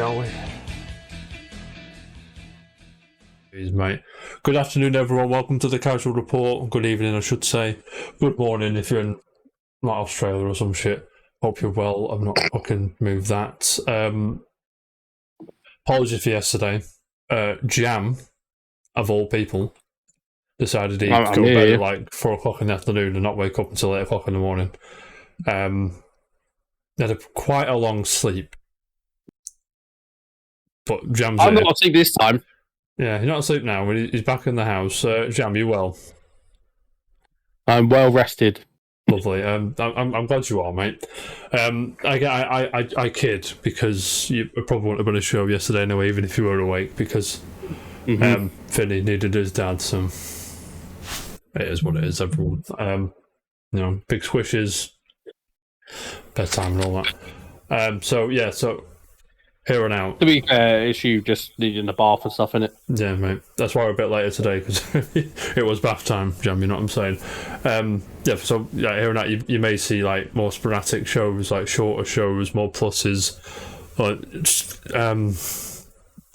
shall we? Please, mate. Good afternoon, everyone. Welcome to the Casual Report. Good evening, I should say. Good morning if you're in like Australia or some shit. Hope you're well. I've not fucking moved that. Apologies for yesterday. Jam, of all people, decided he'd go to bed at like 4 o'clock in the afternoon and not wake up until 8 o'clock in the morning. He had quite a long sleep. But Jam's I'm not asleep this time. Yeah, he's not asleep now. He's back in the house. Jam, you well? I'm well rested. Lovely. I'm glad you are, mate. I kid because you probably wouldn't have been a show yesterday anyway, even if you were awake, because Finney needed his dad. So it is what it is. Everyone, big squishes, bedtime, and all that. So here and out. To be fair, it's you just needing a bath and stuff, innit? Yeah, mate. That's why we're a bit later today, because it was bath time, Jam, you know what I'm saying? Here and out, you may see like more sporadic shows, like shorter shows, more pluses, like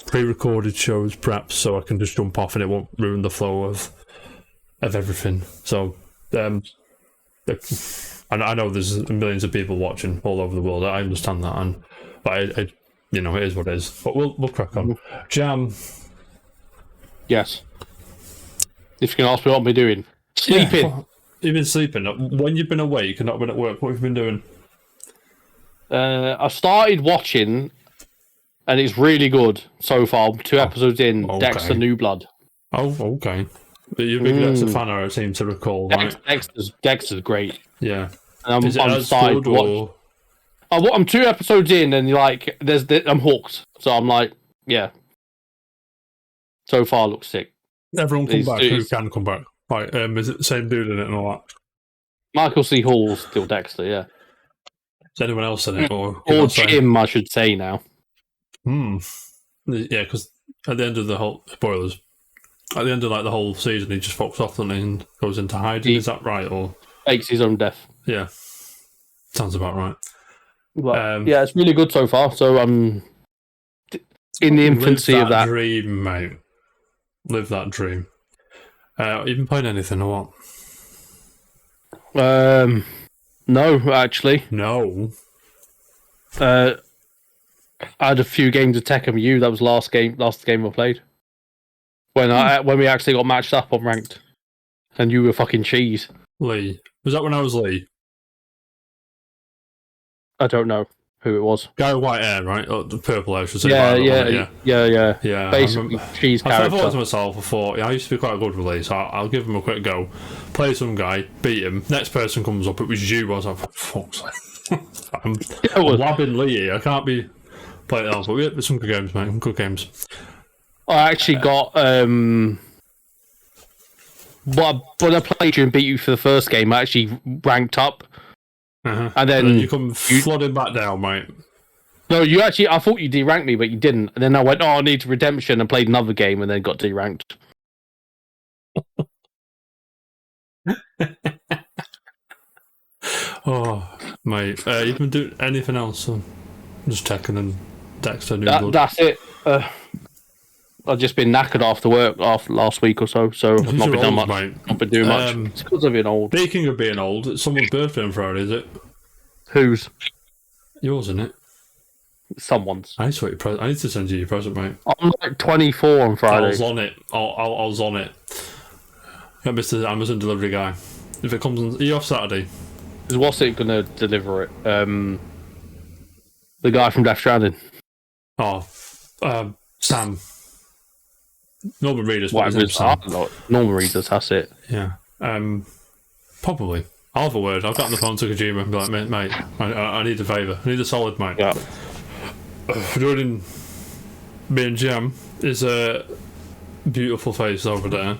pre-recorded shows, perhaps, so I can just jump off and it won't ruin the flow of everything. So, I know there's millions of people watching all over the world. I understand that, but it is what it is. But we'll crack on. Jam. Yes. If you can ask me what I'm doing. Sleeping. Yeah, you've been sleeping. When you've been awake and not been at work, what have you been doing? I started watching, and it's really good so far. 2 episodes in, okay. Dexter New Blood. Oh, okay. You're a big Dexter fan, I seem to recall, right? Dexter's great. Yeah. And I'm started to watch. I'm 2 episodes in, and I'm hooked. So I'm like, yeah. So far, looks sick. Everyone come back. Who can come back? Like, is it the same dude in it and all that? Michael C. Hall's still Dexter, yeah. Is anyone else in it, or Jim? I should say now. Yeah, because at the end of the whole spoilers, at the end of like the whole season, he just fucks off and goes into hiding. Is that right? Or fakes his own death? Yeah, sounds about right. But, yeah, it's really good so far. So I'm in the infancy of that dream, mate. Live that dream. You been playing anything or what? No, actually. No. I had a few games of Tekken with you. That was last game I played. When we actually got matched up on ranked, and you were fucking cheese. Lee, was that when I was Lee? I don't know who it was. Guy with white hair, right? Oh, the purple hair, I should say. Yeah. Basically, cheese character. I thought to myself, I used to be quite a good with Lee, so I'll give him a quick go. Play some guy, beat him. Next person comes up, it was you. I was like, fuck's sake. I'm labbing Lee here. I can't be playing it else. But we had some good games, mate. Good games. I actually got when I played you and beat you for the first game, I actually ranked up. And then you come flooding back down, mate. No, I thought you deranked me, but you didn't. And then I went, I need redemption, and played another game, and then got deranked. Oh, mate. You been doing anything else? Just Tekken and Dexter New Blood? That's it. I've just been knackered after work last week or so I've not been doing much. Not been doing much. It's because I've been old. Speaking of being old, it's someone's birthday on Friday, is it? Whose? Yours, isn't it? Someone's. I need to send you your present, mate. I'm like 24 on Friday. I was on it. I was on it. Yeah, Mr. Amazon delivery guy. If it comes on, are you off Saturday? What's it going to deliver it? The guy from Death Stranding. Oh, Sam. Norman Reedus. Norman Reedus, that's it. Yeah. Probably. I'll have a word. I'll get on the phone to Kojima and be like, mate, I need a favour. I need a solid, mate. Yeah. Joining me and Jam is a beautiful face over there.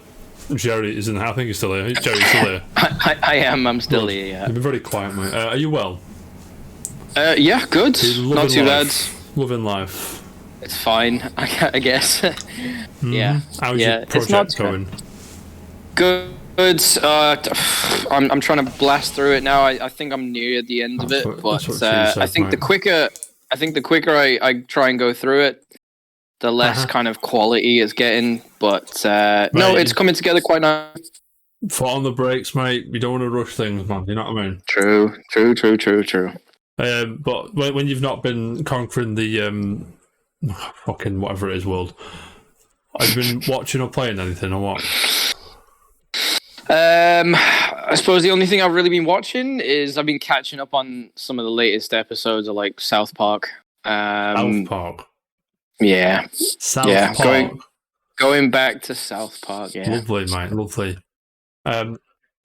Jerry is in there. I think he's still here. Jerry's still here. I am. I'm still here, yeah. You've been very quiet, mate. Are you well? Yeah, good. Not too bad. Loving life. It's fine, I guess. Yeah. How's your project going? Good. I'm trying to blast through it now. I think I'm near the end of it, but I think the quicker think the quicker I try and go through it, the less kind of quality it's getting. But no, it's coming together quite nice. Foot on the brakes, mate. You don't want to rush things, man. You know what I mean? True. But when you've not been conquering the fucking whatever it is world, have you been watching or playing anything or what? I suppose the only thing I've really been watching is I've been catching up on some of the latest episodes of like South Park. South Park. Yeah. South Park. Going back to South Park. Yeah. Lovely, mate. Lovely.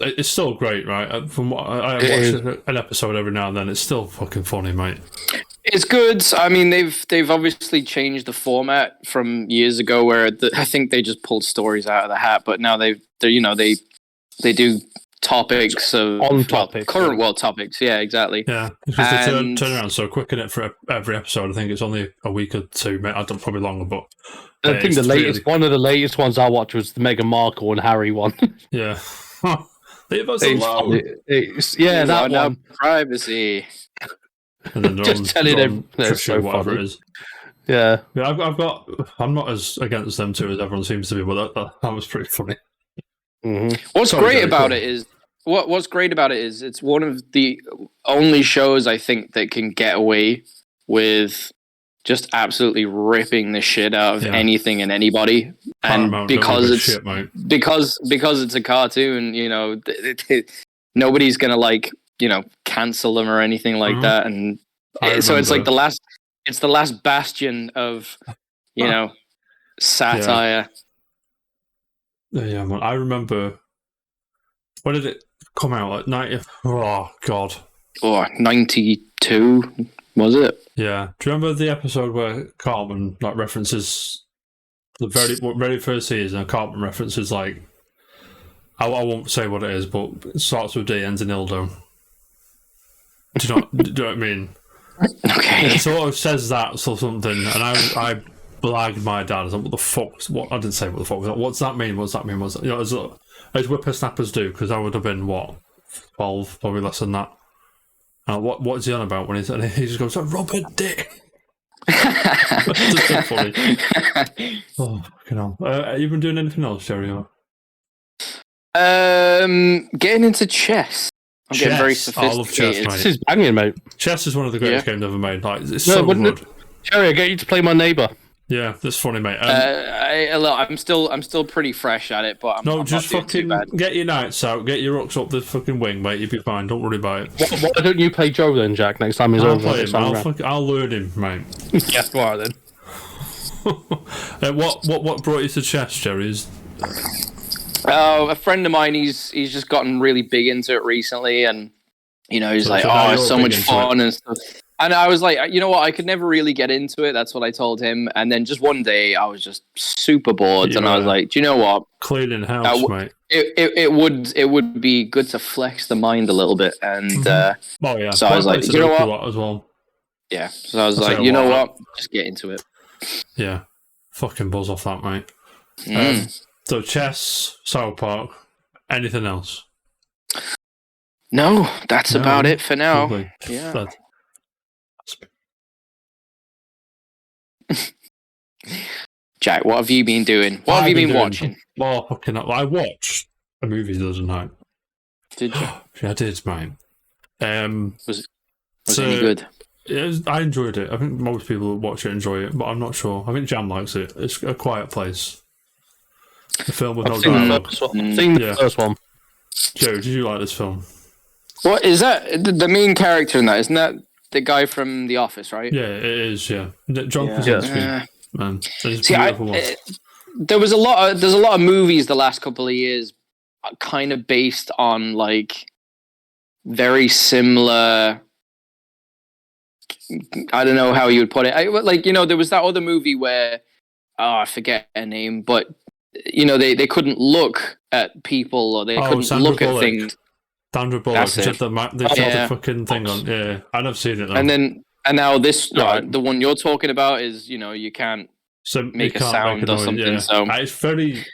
It's still great, right? From what I watch an episode every now and then, it's still fucking funny, mate. It's good. I mean, they've obviously changed the format from years ago, where I think they just pulled stories out of the hat, but now they do topics of current world topics. Yeah, exactly. Yeah, because they turn around so quick in it for every episode. I think it's only a week or two, mate. I don't probably longer, but I think one of the latest ones I watched was the Meghan Markle and Harry one. Yeah. Leave us alone. That one. Privacy. And then just telling them so whatever funny. it is. Yeah. I'm not as against them two as everyone seems to be, but that was pretty funny. Mm-hmm. What's great about it is it's one of the only shows I think that can get away with just absolutely ripping the shit out of anything and anybody, and because it's a cartoon, nobody's gonna cancel them or anything like that, and so it's like the last bastion of satire. Yeah, man. I remember, when did it come out? Like 90? Oh God. 92 was it? Yeah. Do you remember the episode where Cartman references the very first season? And Cartman references I won't say what it is, but it starts with D, ends in Ildo. Do you know what I mean? Okay. It sort of says that or something, and I blagged my dad. I was like, what the fuck? I didn't say what the fuck. I was like, what's that mean? What's that mean? As whippersnappers do, because I would have been, 12, probably less than that. What's he on about when he just goes, rubber dick? It's so funny. Oh, fucking hell. Have you been doing anything else, Jerry? Or? Getting into chess. I'm getting very sophisticated. I love chess, mate. This is banging, mate. Chess is one of the greatest games ever made. It's so good. Jerry, I get you to play my neighbour. Yeah, that's funny, mate. I'm still pretty fresh at it, but I'm just not fucking too bad. Get your knights out, get your rooks up the fucking wing, mate. You'll be fine. Don't worry about it. Why don't you play Joe then, Jack? Next time he's over. I'll learn him, mate. Yeah, right then. What brought you to chess, Jerry? A friend of mine, he's just gotten really big into it recently, and he's like, it's so much fun and stuff. And I was like, you know what? I could never really get into it. That's what I told him. And then just one day, I was just super bored, and I was like, do you know what? Cleaning house, mate. It would be good to flex the mind a little bit, and So I was like, you know what? As well. Yeah. So I was like, you know what? Just get into it. Yeah. Fucking buzz off that, mate. So chess, South Park, anything else? No, that's about it for now. Lovely. Yeah. Jack, what have you been doing? What have you been watching? Well, fucking I watched a movie the other night. Did you? Yeah, I did, mate. Was it any good? I enjoyed it. I think most people who watch it enjoy it, but I'm not sure. I think Jam likes it. It's A Quiet Place. The film with no dialogue. I've seen the first one. Joe, did you like this film? What is that? The main character in that? Isn't that the guy from The Office, right? Yeah, it is. Yeah, John Krasinski. Man, there's a lot of movies the last couple of years, kind of based on very similar. I don't know how you would put it. There was that other movie where I forget her name, but they couldn't look at people or they couldn't look at things. Sandra Bullock did the fucking thing on. Yeah, I've never seen it though. And now this the one you're talking about is you can't make a sound or something. Yeah. So it's very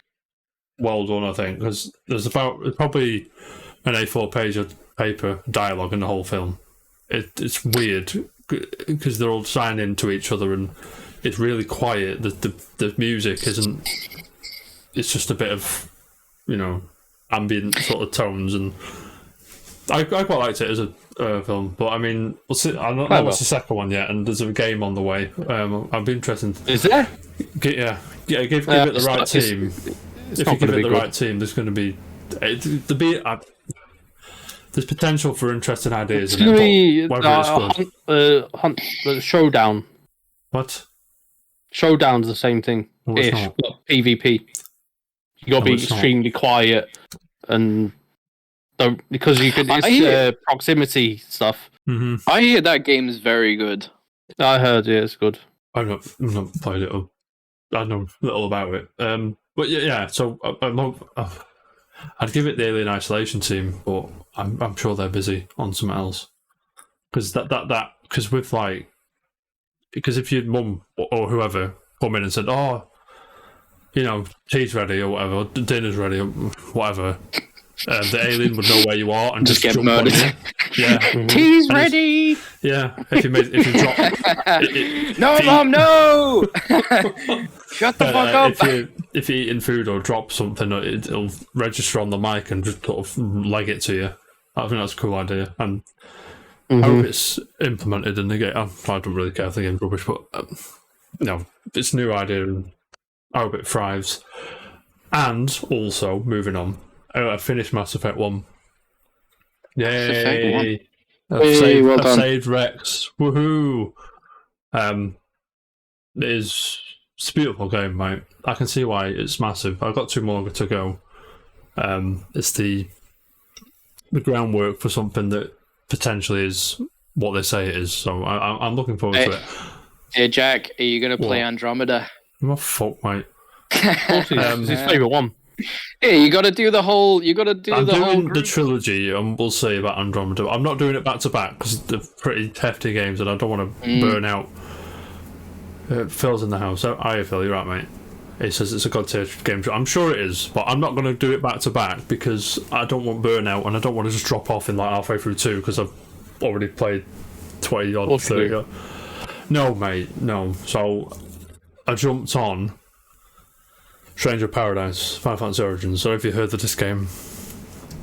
well done, I think, because there's probably an A4 page of paper dialogue in the whole film. It's weird. because they're all signed into each other and it's really quiet. The music isn't. It's just a bit of, ambient sort of tones, and I quite liked it as a film. But I mean, I don't know what's the second one yet, and there's a game on the way. I'd be interested. Is there? Give it the right team. If you give it the right team, there's going to be there's potential for interesting ideas. It's going to be Showdown. What? Showdown's the same thing. Ish, PvP. You got to be extremely quiet and don't, because you could. It's proximity stuff. Mm-hmm. I hear that game is very good. I heard it's good. I've not played it. I know little about it. But yeah. So I'd give it the Alien Isolation team, but I'm sure they're busy on something else. Because because with if your mum or whoever come in and said, "Oh, tea's ready or whatever, dinner's ready or whatever," the alien would know where you are and just get jump murdered. on you. Yeah, Tea's ready. Yeah, if you drop. No, Mom, no! Shut the fuck up. If you're eating food or drop something, it'll register on the mic and just sort of leg it to you. I think that's a cool idea, and I hope it's implemented in the game. I don't really care if the game's rubbish, but it's a new idea, and I hope it thrives. And also, moving on, I finished Mass Effect 1. Yay! I've saved Rex. Woohoo! It's a beautiful game, mate. I can see why it's massive. I've got 2 more to go. It's the groundwork for something that potentially is what they say it is. So I'm looking forward to it. Hey Jack, are you gonna play Andromeda? Oh fuck, mate. It's his favourite one. Yeah, you got to do the whole. I'm doing the trilogy, and we'll see about Andromeda. I'm not doing it back to back because they're pretty hefty games, and I don't want to burn out. Phil's in the house. Hiya, Phil. You're right, mate. He says it's a god tier game. I'm sure it is, but I'm not going to do it back to back because I don't want burnout, and I don't want to just drop off in halfway through 2 because I've already played 20 odd 30. No, mate, no. So I jumped on Stranger of Paradise, Final Fantasy Origins. So if you heard of this game,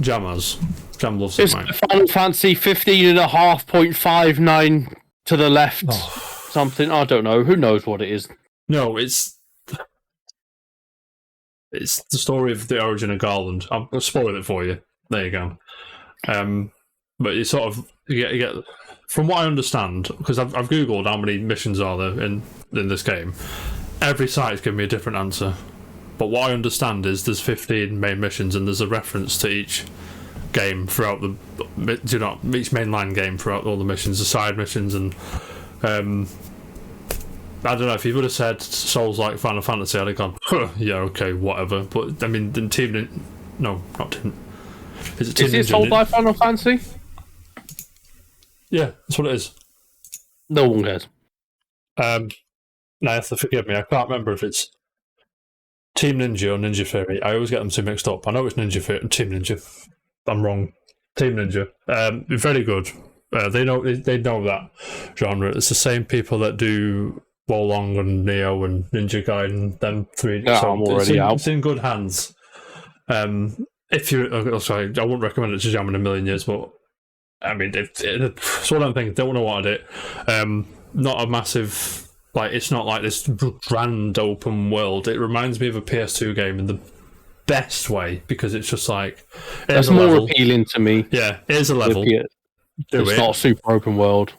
Jam loves it, mate. Final Fantasy 15.5.59 to the left. Something, I don't know. Who knows what it is? No, it's the story of the origin of Garland. I'll spoil it for you. There you go. But you sort of you get from what I understand, because I've googled how many missions are there in this game. Every site's giving me a different answer. But what I understand is there's 15 main missions, and there's a reference to each game throughout each mainline game throughout all the missions, the side missions, and I don't know, if you would have said Souls like Final Fantasy, I'd have gone, yeah, okay, whatever. But I mean, Is it Souls like Final Fantasy? Yeah, that's what it is. No one cares. Now you have to forgive me. I can't remember if it's Team Ninja or Ninja Theory. I always get them two mixed up. I know it's Ninja Theory, Team Ninja. I'm wrong. Team Ninja. Very good. They know that genre. It's the same people that do Wolong and Neo and Ninja Gaiden. Them three. Yeah, so I'm already out. It's in good hands. If you, sorry, I wouldn't recommend it to Jam in a million years, but I mean, it's one of the things. Don't know what I did. Not a massive. It's not like this grand open world. It reminds me of a PS2 game in the best way because it's just that's more appealing to me. Yeah, here's a level. It's not a super open world.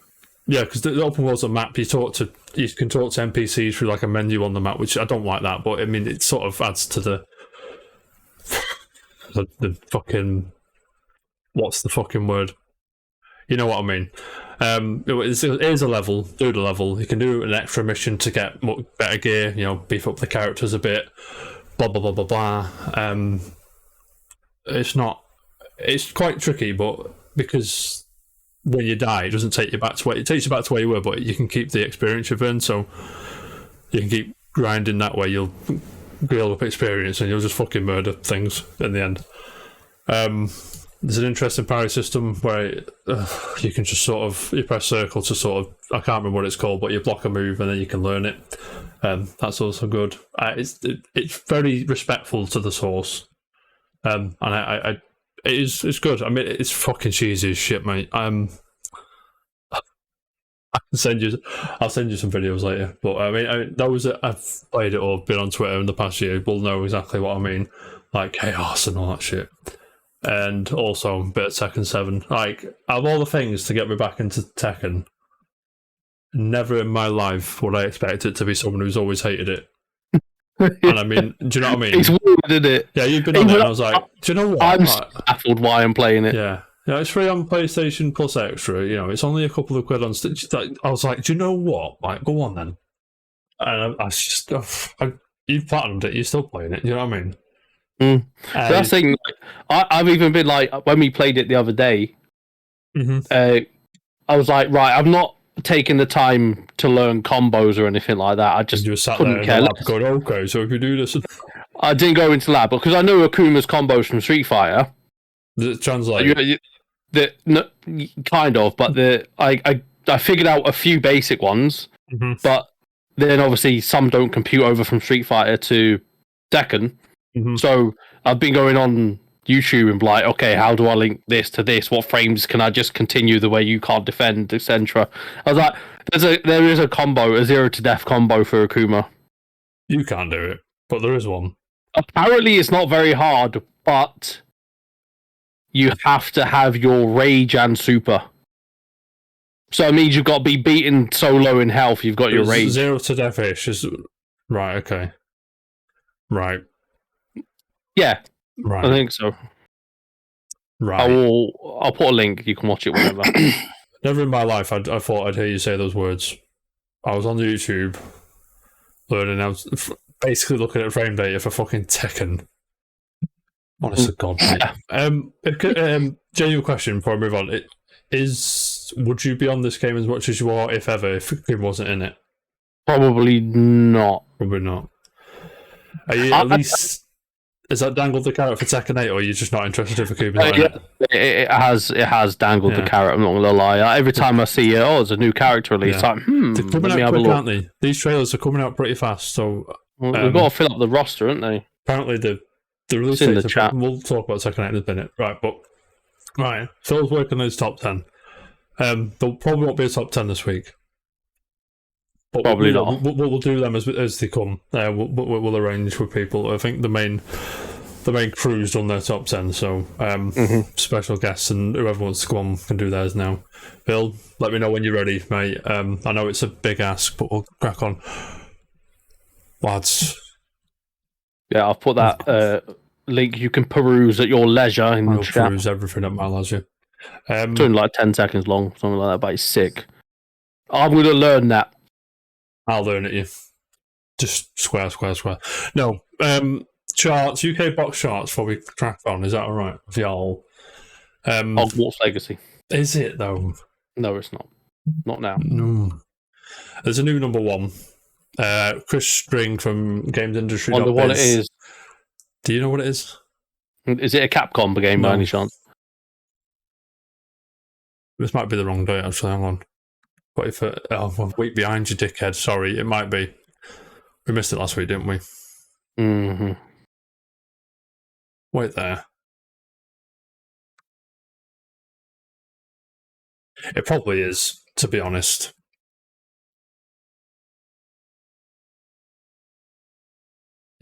Yeah, because the open world's a map. You can talk to NPCs through a menu on the map, which I don't like that. But I mean, it sort of adds to the fucking, what's the fucking word? You know what I mean? It is a level. Do the level. You can do an extra mission to get better gear. Beef up the characters a bit. Blah blah blah blah blah. It's quite tricky, but because when you die, it doesn't take you back to where it takes you back to where you were, but you can keep the experience you've earned. So you can keep grinding that way. You'll build up experience, and you'll just fucking murder things in the end. There's an interesting parry system where you can just sort of you press circle to sort of I can't remember what it's called, but you block a move and then you can learn it. That's also good. It's very respectful to the source, and it's good. I mean, it's fucking cheesy as shit, mate. I'll send you some videos later. But I mean, those that have played it or been on Twitter in the past year will know exactly what I mean, like chaos and all that shit. And also a bit of Tekken 7. Like, out of all the things to get me back into Tekken, never in my life would I expect it to be someone who's always hated it. And I mean, do you know what I mean? It's weird, isn't it? Yeah, you've been on it, and I was like, do you know what? I'm baffled why I'm playing it. Yeah. Yeah, it's free on PlayStation Plus Extra. You know, it's only a couple of quid on Stitch. I was like, do you know what? Like, go on then. And I was just, you've platinumed it. You're still playing it. You know what I mean? That's the thing. I've even been like, when we played it the other day, I was like, right, I'm not taking the time to learn combos or anything like that. I just sat couldn't there care in the less. lab going, okay, so if you do this, I didn't go into lab because I know Akuma's combos from Street Fighter. does it translate? No, kind of, but I figured out a few basic ones, but then obviously some don't compute over from Street Fighter to Tekken. So I've been going on YouTube and like, okay, how do I link this to this? What frames can I just continue the way you can't defend, etc. I was like, there is a combo, a 0 to death combo for Akuma. You can't do it, but there is one. Apparently, it's not very hard, but you have to have your rage and super. So it means you've got to be beaten so low in health, you've got your rage. 0 to death-ish is... Right, okay. Right. Yeah, right. I think so. Right. I'll put a link, you can watch it whenever. Never in my life I thought I'd hear you say those words. I was on YouTube learning, I was basically looking at frame data for fucking Tekken. Honest to God, mate. Genuine question before I move on. Would you be on this game as much as you are, if ever, if Kim wasn't in it? Probably not. Probably not. Are you at least... Is that dangled the carrot for Tekken 8, or are you just not interested in Akuma? It has dangled the carrot, I'm not going to lie. Every time I see there's a new character release, like, they're coming out quick, aren't they? These trailers are coming out pretty fast, so... we've got to fill up the roster, haven't they? Apparently the release in the dates chat. We'll talk about Tekken 8 in a minute. Right, Phil's working those top 10. There probably won't be a top 10 this week. But probably not. We'll do them as they come. We'll arrange with people. I think the main crew's done their top 10, so special guests and whoever wants to come on can do theirs now. Phil, let me know when you're ready, mate. I know it's a big ask, but we'll crack on. Lads. Yeah, I'll put that link you can peruse at your leisure in the chat. I'll peruse everything at my leisure. It's only like 10 seconds long, something like that, but it's sick. I'm going to learn that. I'll learn it, you. Just square. No, charts, UK box charts before we crack on. Is that alright with y'all? Hogwarts Legacy. Is it, though? No, it's not. Not now. No. There's a new number one. Chris String from Games Industry. I wonder what it is. Do you know what it is? Is it a Capcom game by any chance? This might be the wrong day, actually. Hang on. But if I'm a week behind you, dickhead. Sorry, it might be. We missed it last week, didn't we? Mm-hmm. Wait there. It probably is, to be honest.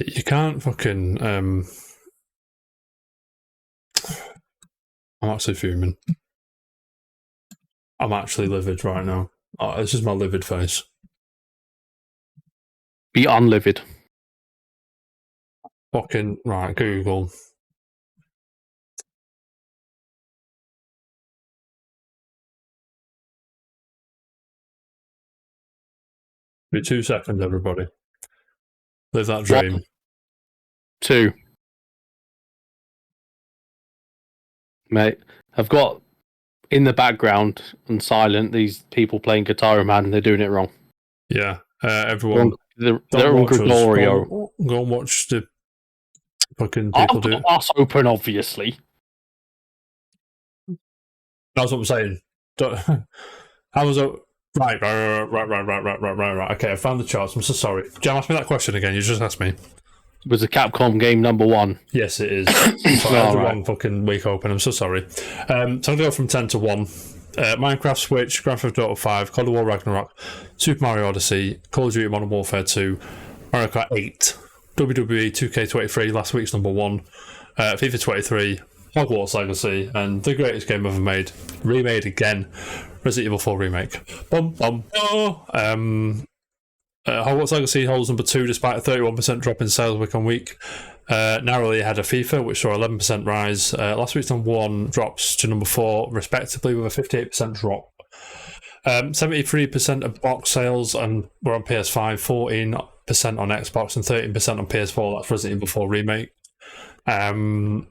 You can't fucking... I'm actually fuming. I'm actually livid right now. Oh, this is my livid face. Be unlivid. Fucking... Right, Google. Be 2 seconds, everybody. Live that dream. 1, 2. Mate, I've got in the background and silent these people playing Guitar Man, they're doing it wrong. Yeah, everyone. They're all Gregorio. Go and watch the fucking people do it. I've got us open, obviously. That's what I'm saying. How was it? Right. Okay, I found the charts. I'm so sorry. Jam, ask me that question again. You just asked me. Was a Capcom game number 1? Yes, it is. Sorry, I had the wrong fucking week open. I'm so sorry. So I'm going to go from 10 to 1. Minecraft Switch, Grand Theft Auto 5, God of War Ragnarok, Super Mario Odyssey, Call of Duty Modern Warfare 2, Mario Kart 8, WWE 2K23, last week's number 1, FIFA 23, Hogwarts Legacy, and the greatest game ever made, remade again, Resident Evil 4 Remake. Hogwarts Legacy holds number 2 despite a 31% drop in sales week on week. Narrowly ahead of FIFA, which saw 11% rise. Last week's number 1 drops to number 4, respectively, with a 58% drop. 73% of box sales and were on PS5, 14% on Xbox, and 13% on PS4. That's Resident Evil 4 Remake. And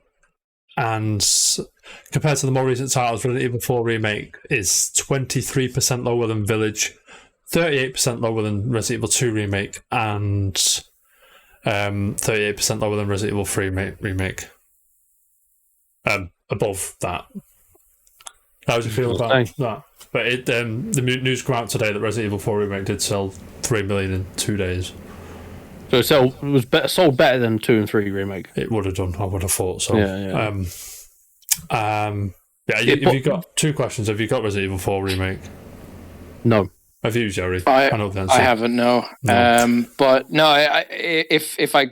compared to the more recent titles, Resident Evil 4 Remake is 23% lower than Village, 38% lower than Resident Evil 2 Remake, and 38% lower than Resident Evil 3 remake. Above that. How do you feel about that? But the news came out today that Resident Evil 4 Remake did sell 3 million in 2 days. So it was sold better than 2 and 3 Remake. It would have done, I would have thought so. Yeah. Have you got 2 questions? Have you got Resident Evil 4 Remake? No. Have you, Jerry? I know the answer. I haven't, no. But no, if I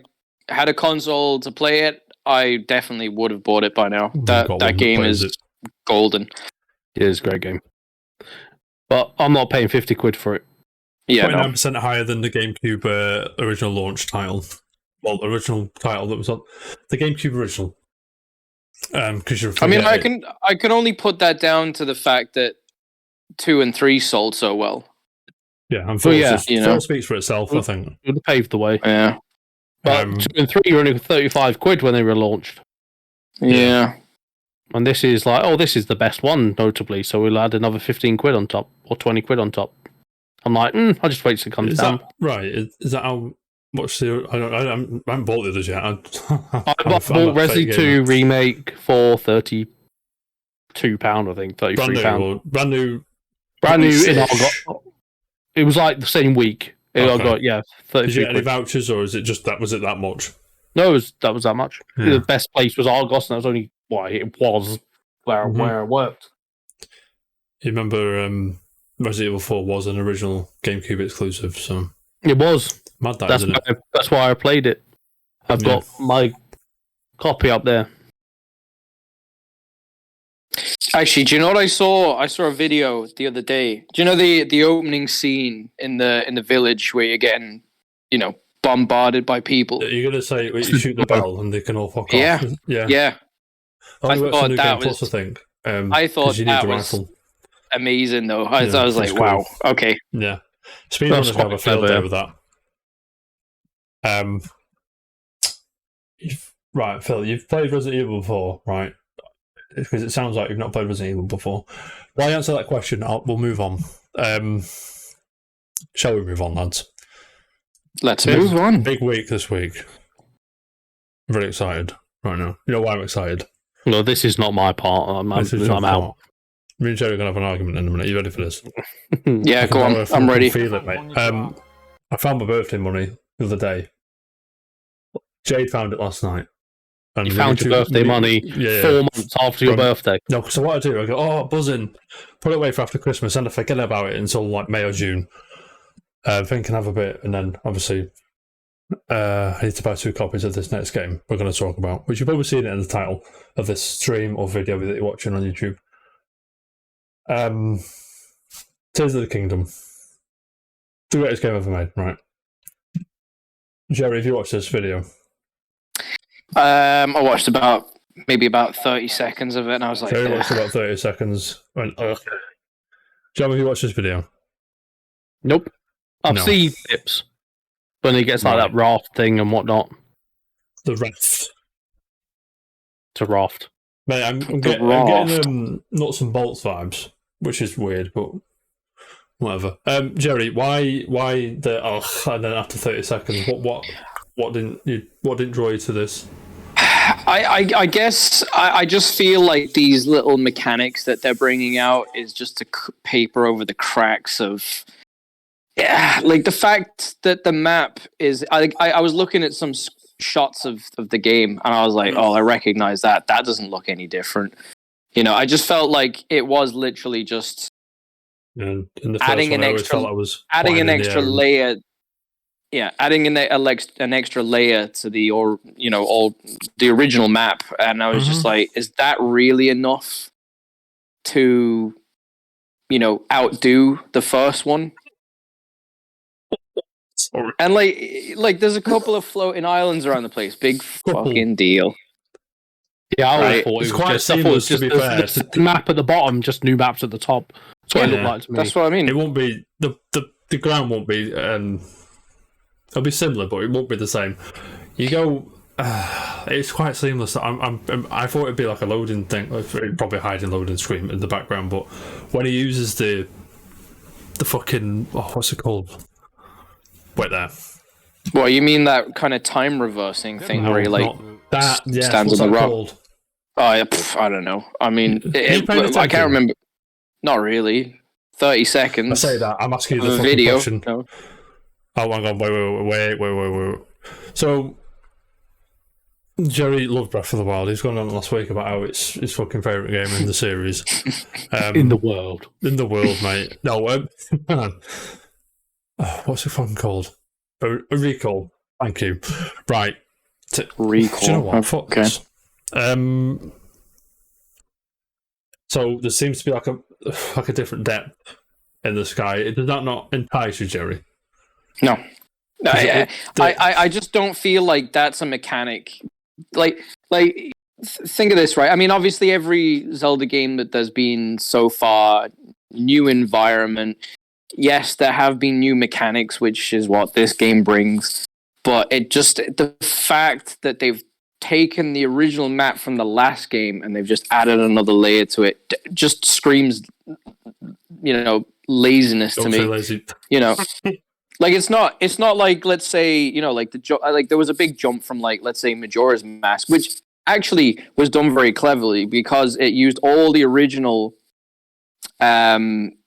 had a console to play it, I definitely would have bought it by now. That game is golden. It is a great game. But I'm not paying 50 quid for it. Yeah, 29% higher than the GameCube original launch title. Well, the original title that was on the GameCube original. Because I mean, I can only put that down to the fact that 2 and 3 sold so well. Yeah, and 4 speaks for itself, I think. It would have paved the way. Yeah. But 2 and 3 were only 35 quid when they were launched. Yeah. And this is like, this is the best one, notably, so we'll add another 15 quid on top, or 20 quid on top. I'm like, I'll just wait till it comes down. Right, is that how much the... I haven't bought the others yet. I bought Resident 2 Remake for £32, I think, £33. Brand new in Argot. It was like the same week. I got 30. Did you get any vouchers, or is it just that? Was it that much? No, that was that much. Yeah. The best place was Argos, and that was only it was where I worked. You remember Resident Evil 4 was an original GameCube exclusive, so it was. Mad that, isn't it? That's why I played it. I've got my copy up there. Actually, do you know what I saw? I saw a video the other day. Do you know the opening scene in the village where you're getting, bombarded by people? You're gonna say you shoot the bell and they can all fuck off. Yeah. I thought that was. I think. I thought that was amazing, though. I was like, cool. Wow, okay. Yeah, speedrunners have a field day with that. Right, Phil, you've played Resident Evil before, right? Because it sounds like you've not played Resident Evil before. While you answer that question, we'll move on. Shall we move on, lads? Let's move on. Big week this week. I'm really excited right now. You know why I'm excited? No, this is not my part. I'm out. Me and Jerry are going to have an argument in a minute. Are you ready for this? Yeah, go on. I'm ready. Feel it, mate. I found my birthday money the other day. Jade found it last night. And you found your birthday money 4 months after your birthday. No, so what I do, I go, buzzing, put it away for after Christmas, and I forget about it until like May or June. Thinking have a bit, and then obviously I need to buy 2 copies of this next game we're going to talk about, which you've probably seen it in the title of this stream or video that you're watching on YouTube. Tears of the Kingdom. The greatest game ever made, right? Jerry, have you watched this video? I watched maybe about 30 seconds of it, and I was like, Jerry watched about 30 seconds. Went, okay. John, have you watched this video? Nope. I've seen clips when he gets like that raft thing and whatnot. The raft. It's a raft. Mate, I'm getting nuts and bolts vibes, which is weird, but whatever. Jerry, why the and then after 30 seconds, what didn't draw you to this? I guess I just feel like these little mechanics that they're bringing out is just to paper over the cracks of. Yeah, like the fact that the map is. I was looking at some shots of the game and I was like, oh, I recognize that. That doesn't look any different. You know, I just felt like it was literally just adding an extra layer. Yeah, adding an extra layer to the the original map, and I was just like, is that really enough to outdo the first one? Sorry. And like there's a couple of floating islands around the place. Big fucking deal. Yeah, I Right. thought It's it was quite just, I thought it was seamless, to just be fair. the map at the bottom, just new maps at the top. That's what it looked like to me. That's what I mean. It won't be the ground won't be. It'll be similar, but it won't be the same. You go. It's quite seamless. I thought it'd be like a loading thing. It'd probably hide a loading screen in the background, but when he uses the fucking what's it called? Wait there. What, you mean that kind of time reversing thing where he stands on the rock? Called? Oh, yeah, I don't know. I mean, I can't remember. Not really. 30 seconds. I say that. I'm asking you the fucking video. question. No. Oh, hang on. Wait. So, Jerry loved Breath of the Wild. He's gone on last week about how it's his fucking favourite game in the series. In the world. In the world, mate. No, hang on. What's it fucking called? A recall. Thank you. Right. Recall. Do you know what? Okay. So there seems to be like a different depth in the sky. Does that not entice you, Jerry? No. I just don't feel like that's a mechanic. Like think of this, right? I mean, obviously every Zelda game that there's been so far, new environment. Yes, there have been new mechanics, which is what this game brings. But the fact that they've taken the original map from the last game and they've just added another layer to it just screams, laziness to me. Don't say lazy. Like it's not like, let's say, like there was a big jump from, like, let's say Majora's Mask, which actually was done very cleverly because it used all the original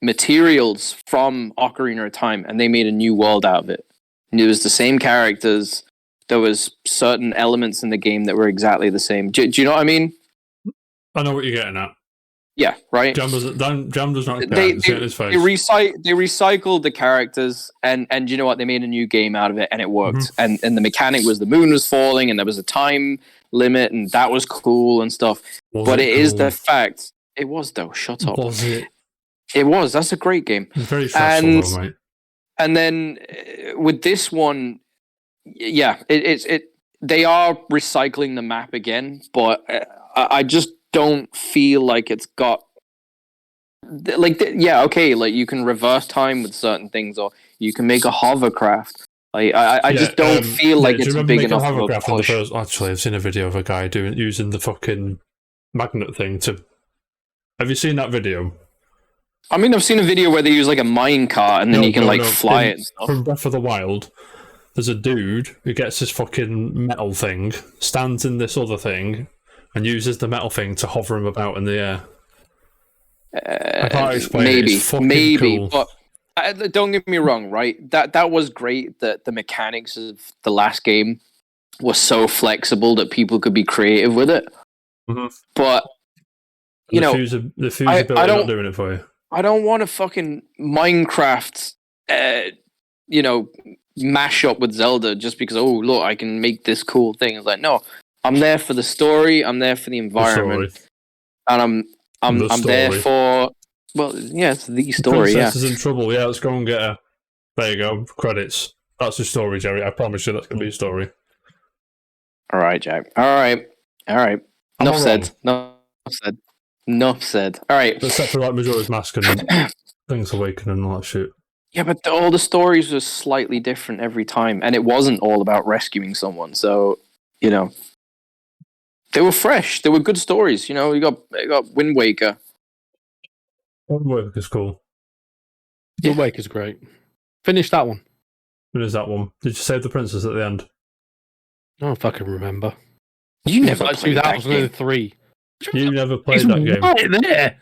materials from Ocarina of Time and they made a new world out of it. And it was the same characters. There was certain elements in the game that were exactly the same. Do you know what I mean? I know what you're getting at. Yeah, right. Jam does not. They recycled the characters, and you know what? They made a new game out of it, and it worked. And the mechanic was the moon was falling, and there was a time limit, and that was cool and stuff. But it is the fact. It was, though. Shut up. Was it? It was. That's a great game. It's very stressful, though, mate. And then with this one, yeah, they are recycling the map again, but I just don't feel like it's got like okay, like you can reverse time with certain things, or you can make a hovercraft. I just don't feel like it's big enough of a push. Actually, I've seen a video of a guy using the fucking magnet thing to. Have you seen that video? I mean, I've seen a video where they use like a mine cart and then you can fly it and stuff. From Breath of the Wild, there's a dude who gets this fucking metal thing, stands in this other thing, and uses the metal thing to hover him about in the air. I can't explain it. It's fucking cool. But don't get me wrong, right? That was great that the mechanics of the last game were so flexible that people could be creative with it. Mm-hmm. But the fusibility not doing it for you. I don't want to fucking Minecraft, mash up with Zelda just because, oh, look, I can make this cool thing. It's like, no, I'm there for the story. I'm there for the environment, and I'm there for. Well, yeah, it's the story. Princess is in trouble. Yeah, let's go and get her. There you go. Credits. That's the story, Jerry. I promise you, that's gonna be a story. All right, Jack. All right. Enough said. Enough said. All right. Except for like Majora's Mask and Link's Awakening and all that shit. Yeah, but all the stories were slightly different every time, and it wasn't all about rescuing someone. So, they were fresh. They were good stories. You got Wind Waker. Wind Waker's cool. Wind Waker's great. Finish that one. What is that one? Did you save the princess at the end? I don't fucking remember. You It's never like played that game. 2003. You never played It's that game. right there.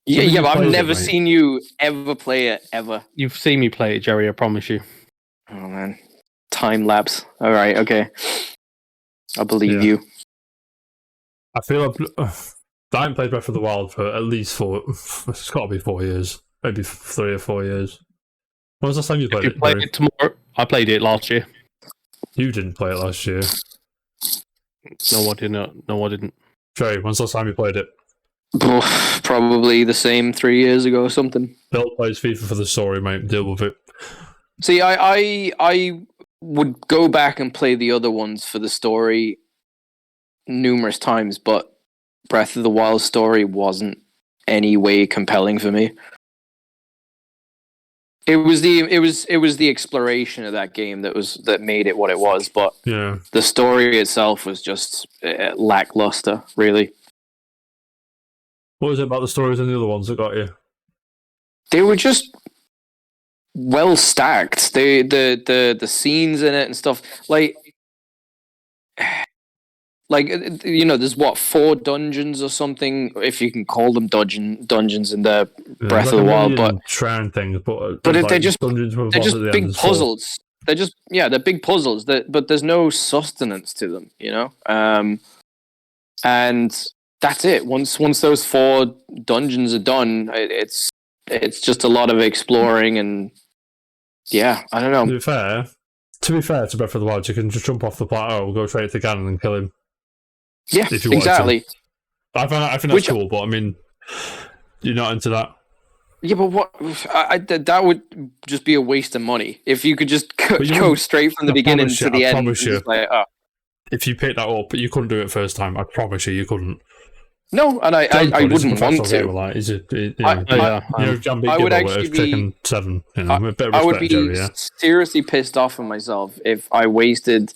Yeah, you but I've played it, never mate. seen you ever play it, ever. You've seen me play it, Jerry, I promise you. Oh, man. Time lapse. All right, okay. I believe Yeah. you. I feel I haven't played Breath of the Wild for at least 4. It's got to be 4 years, maybe 3 or 4 years. When was the last time you played You it? played Jerry? it tomorrow. I played it last year. You didn't play it last year. No, I didn't. No, I didn't. Jerry, when's the last time you played it? Probably the same 3 years ago or something. Bill plays FIFA for the story, mate. Deal with it. See, I would go back and play the other ones for the story numerous times, but Breath of the Wild story wasn't any way compelling for me. It was the exploration of that game that made it what it was, but Yeah. the story itself was just lackluster, really. What was it about the stories and the other ones that got you? They were just well stacked. The scenes in it and stuff, like there's 4 dungeons or something, if you can call them dungeons in the Breath of the Wild, but shrine things, but if they're just dungeons with they're boss just at the big end, so- puzzles. They're big puzzles but there's no sustenance to them, and that's it. Once those 4 dungeons are done, it's just a lot of exploring, and yeah, I don't know. To be fair to Breath of the Wild, you can just jump off the plateau, go straight to Ganon and kill him. Yeah, if you wanted exactly. I think that's cool, but I mean, you're not into that. Yeah, but what? That would just be a waste of money if you could just go straight from the beginning to the end. Promise you. Like, If you picked that up, you couldn't do it first time. I promise you couldn't. No, and I wouldn't want to. Like, is it? I would actually be Tekken 7. A bit of I would respect, be Jerry, yeah. seriously pissed off on myself if I wasted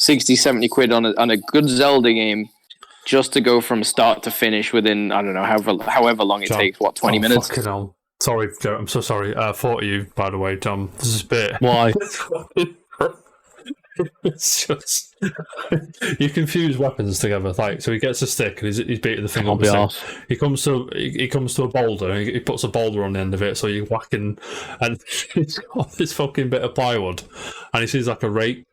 60-70 quid on a good Zelda game just to go from start to finish within, I don't know, however long it takes. 20 minutes? Fucking hell. Sorry, Joe. I'm so sorry. For you, by the way, Tom. This is a bit. Why? It's just you confuse weapons together. Like, so he gets a stick and he's beating the thing on the stick. He comes to a boulder and he puts a boulder on the end of it, so you're whacking, and he's got this fucking bit of plywood, and he sees like a rake,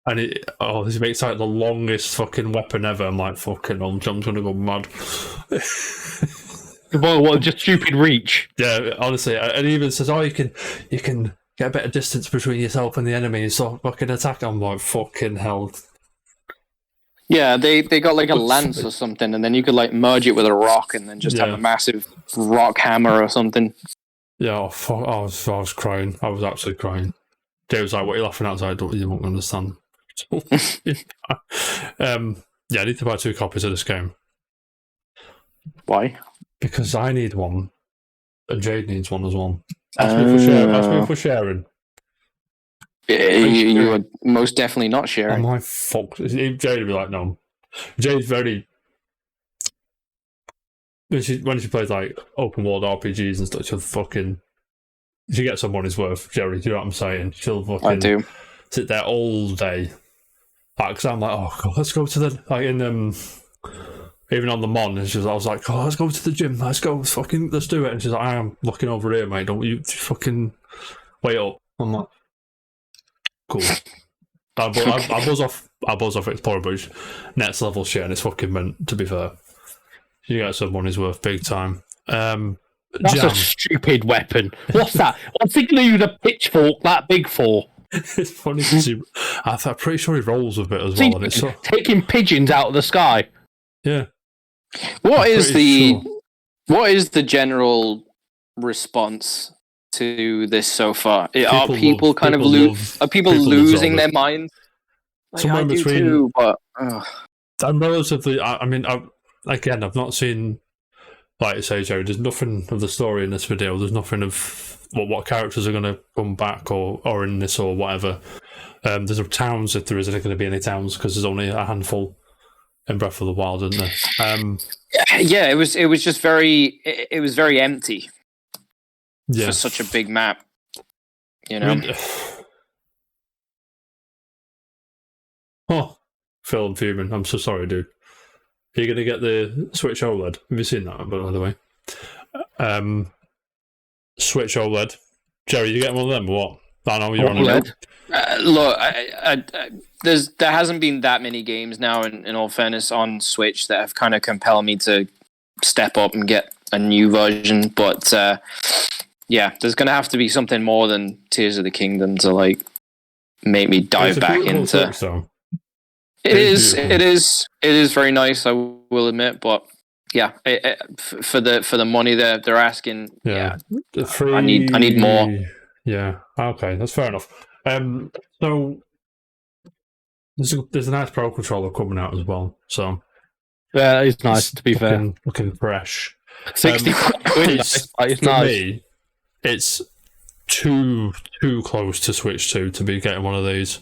and this makes like the longest fucking weapon ever. I'm like, fucking hell, John's gonna go mad. Well, what just stupid reach? Yeah, honestly, and he even says, "Oh, you can get a bit of distance between yourself and the enemy and sort of fucking attack." I'm like, fucking hell. Yeah, they got like a lance or something, and then you could like merge it with a rock, and then just have a massive rock hammer or something. Yeah, I was crying. I was absolutely crying. Jay was like, "What are you laughing at?" You won't understand. I need to buy 2 copies of this game. Why? Because I need one, and Jade needs one as well. Ask me for sharing. You are most definitely not sharing. I'm like, fuck. Jade would be like, no. Jade's very... When she plays like open world RPGs and stuff, she'll fucking... She gets some money's worth, Jerry, do you know what I'm saying? She'll fucking... I do. Sit there all day. Because I'm like, oh, God, let's go to the... Like in... Even on the Mon, and I was like, oh, let's go to the gym, let's do it. And she's like, I am looking over here, mate, don't you fucking wait up. I'm like, cool. I buzz off Explorer, but next level shit, and it's fucking meant, to be fair. You get some money's worth, big time. That's Jam. a stupid weapon. What's that? What's he gonna use a pitchfork that big for? It's funny because I'm pretty sure he rolls a bit as well. And it's taking pigeons out of the sky. Yeah. What is the general response to this so far? Are people losing their minds? Like, somewhere I in do between. too, but I'm relatively. I've not seen. Like I say, Jerry, there's nothing of the story in this video. There's nothing of what characters are going to come back or in this or whatever. There's no towns, if there isn't going to be any towns, because there's only a handful in Breath of the Wild, isn't there? Yeah, it was just very empty. Yeah, for such a big map. You know. I mean, Phil and Fuming. I'm so sorry, dude. Are you going to get the Switch OLED? Have you seen that, by the way? Switch OLED. Jerry, you getting one of them or what? I know you're on OLED. Look, there hasn't been that many games now, in all fairness, on Switch that have kind of compelled me to step up and get a new version. But yeah, there's going to have to be something more than Tears of the Kingdom to like make me dive back into. It is very nice, I will admit, but yeah, for the money they're asking, yeah, I need more. Yeah, okay, that's fair enough. So there's a nice Pro controller coming out as well. So yeah, it's nice to be fair. Looking fresh. 60 quid. It's for nice. Me, it's too close to Switch 2 to be getting one of these.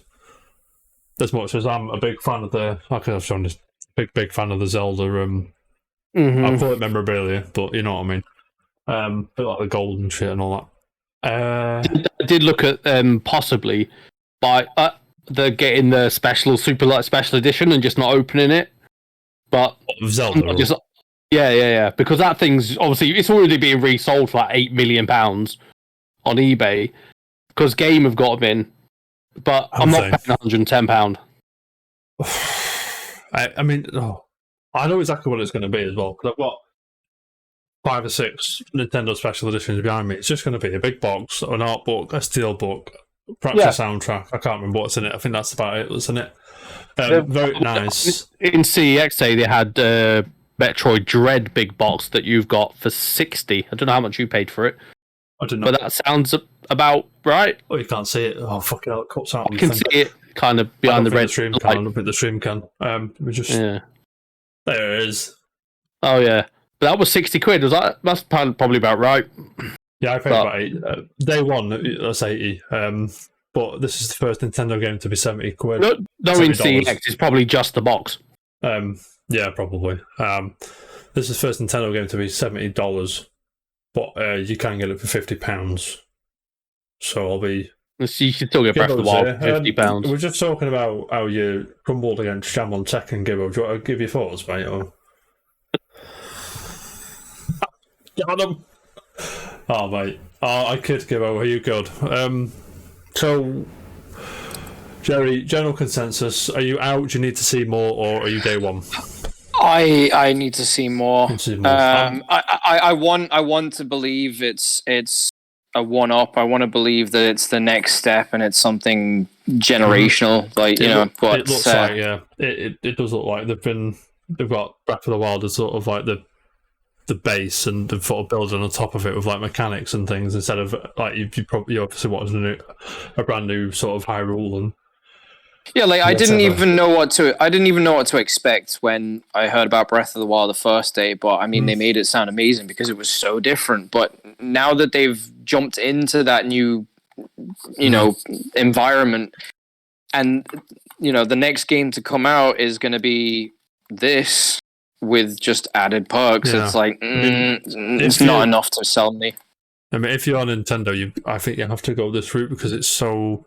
As much as I'm a big fan of I've shown this big fan of the Zelda. I'll call it memorabilia, but you know what I mean. A bit like the gold and shit and all that. I did look at possibly by they're getting the super light special edition and just not opening it, but Zelda. Yeah, because that thing's obviously it's already being resold for like £8 million on eBay because Game have got them in. But I'm not paying £110. I mean, I know exactly what it's going to be as well. Because I've got 5 or 6 Nintendo Special Editions behind me. It's just going to be a big box, an art book, a steel book, perhaps a soundtrack. I can't remember what's in it. I think that's about it, isn't it? Very nice. In CEX Day, they had Metroid Dread big box that you've got for $60. I don't know how much you paid for it. I don't know. But that sounds about right. Oh, you can't see it. Oh, fucking hell, it cuts out. I can see it kind of behind the red stream can. I don't think the stream can. There it is. Oh yeah, but that was 60 quid. Was that? That's probably about right. Yeah, I paid about 80. Day one, that's 80. But this is the first Nintendo game to be 70 quid. No, in CX, it's probably just the box. Yeah, probably. This is the first Nintendo game to be $70. But you can get it for £50. So I'll be. You should still get Breath of the Wild for £50. We're just talking about how you crumbled against Jam on Tekken, Gibbo. Do you want to give your thoughts, mate? Or... Got him! Oh, mate. Oh, I could, Gibbo. Are you good? So, Jerry, general consensus. Are you out? Do you need to see more? Or are you day one? I need to see more. I want to believe it's a one-up. I want to believe that it's the next step and it's something generational. But it looks like it does look like they've got Breath of the Wild as sort of like the base and they've sort of building on top of it with like mechanics and things instead of like you obviously watching a brand new sort of Hyrule and. Yeah, like I didn't even know what to expect when I heard about Breath of the Wild the first day, but I mean they made it sound amazing because it was so different. But now that they've jumped into that new, environment, and the next game to come out is going to be this with just added perks. Yeah. It's like it's not enough to sell me. I mean, if you're on Nintendo, I think you have to go this route because it's so.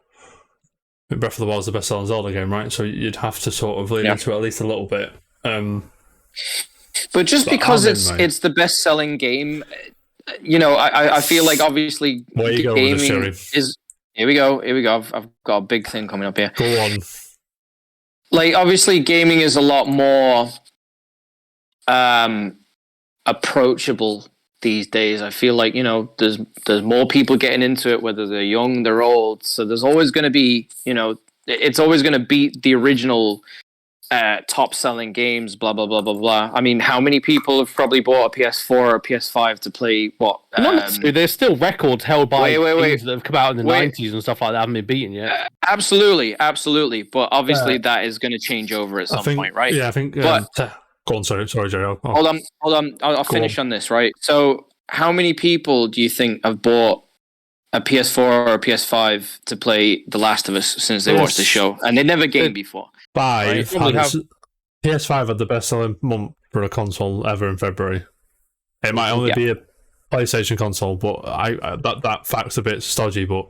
Breath of the Wild is the best-selling Zelda game, right? So you'd have to sort of lean into it at least a little bit. But just because it's the best-selling game, I feel like obviously gaming is. Here we go. I've got a big thing coming up here. Go on. Like obviously, gaming is a lot more approachable these days. I feel like there's more people getting into it, whether they're young, they're old. So there's always going to be it's always going to beat the original top selling games. Blah blah blah blah blah. I mean, how many people have probably bought a PS4 or a PS5 to play what? There's still records held by games that have come out in the 90s and stuff like that haven't been beaten yet. Absolutely. But obviously that is going to change over at some point, right? Yeah, I think. Go on, sorry, Jerry. Hold on. I'll finish on this, right? So, how many people do you think have bought a PS4 or a PS5 to play The Last of Us since they watched the show, and they never gamed before? 5. PS5 had the best-selling month for a console ever in February. It might only be a PlayStation console, but that fact's a bit stodgy. But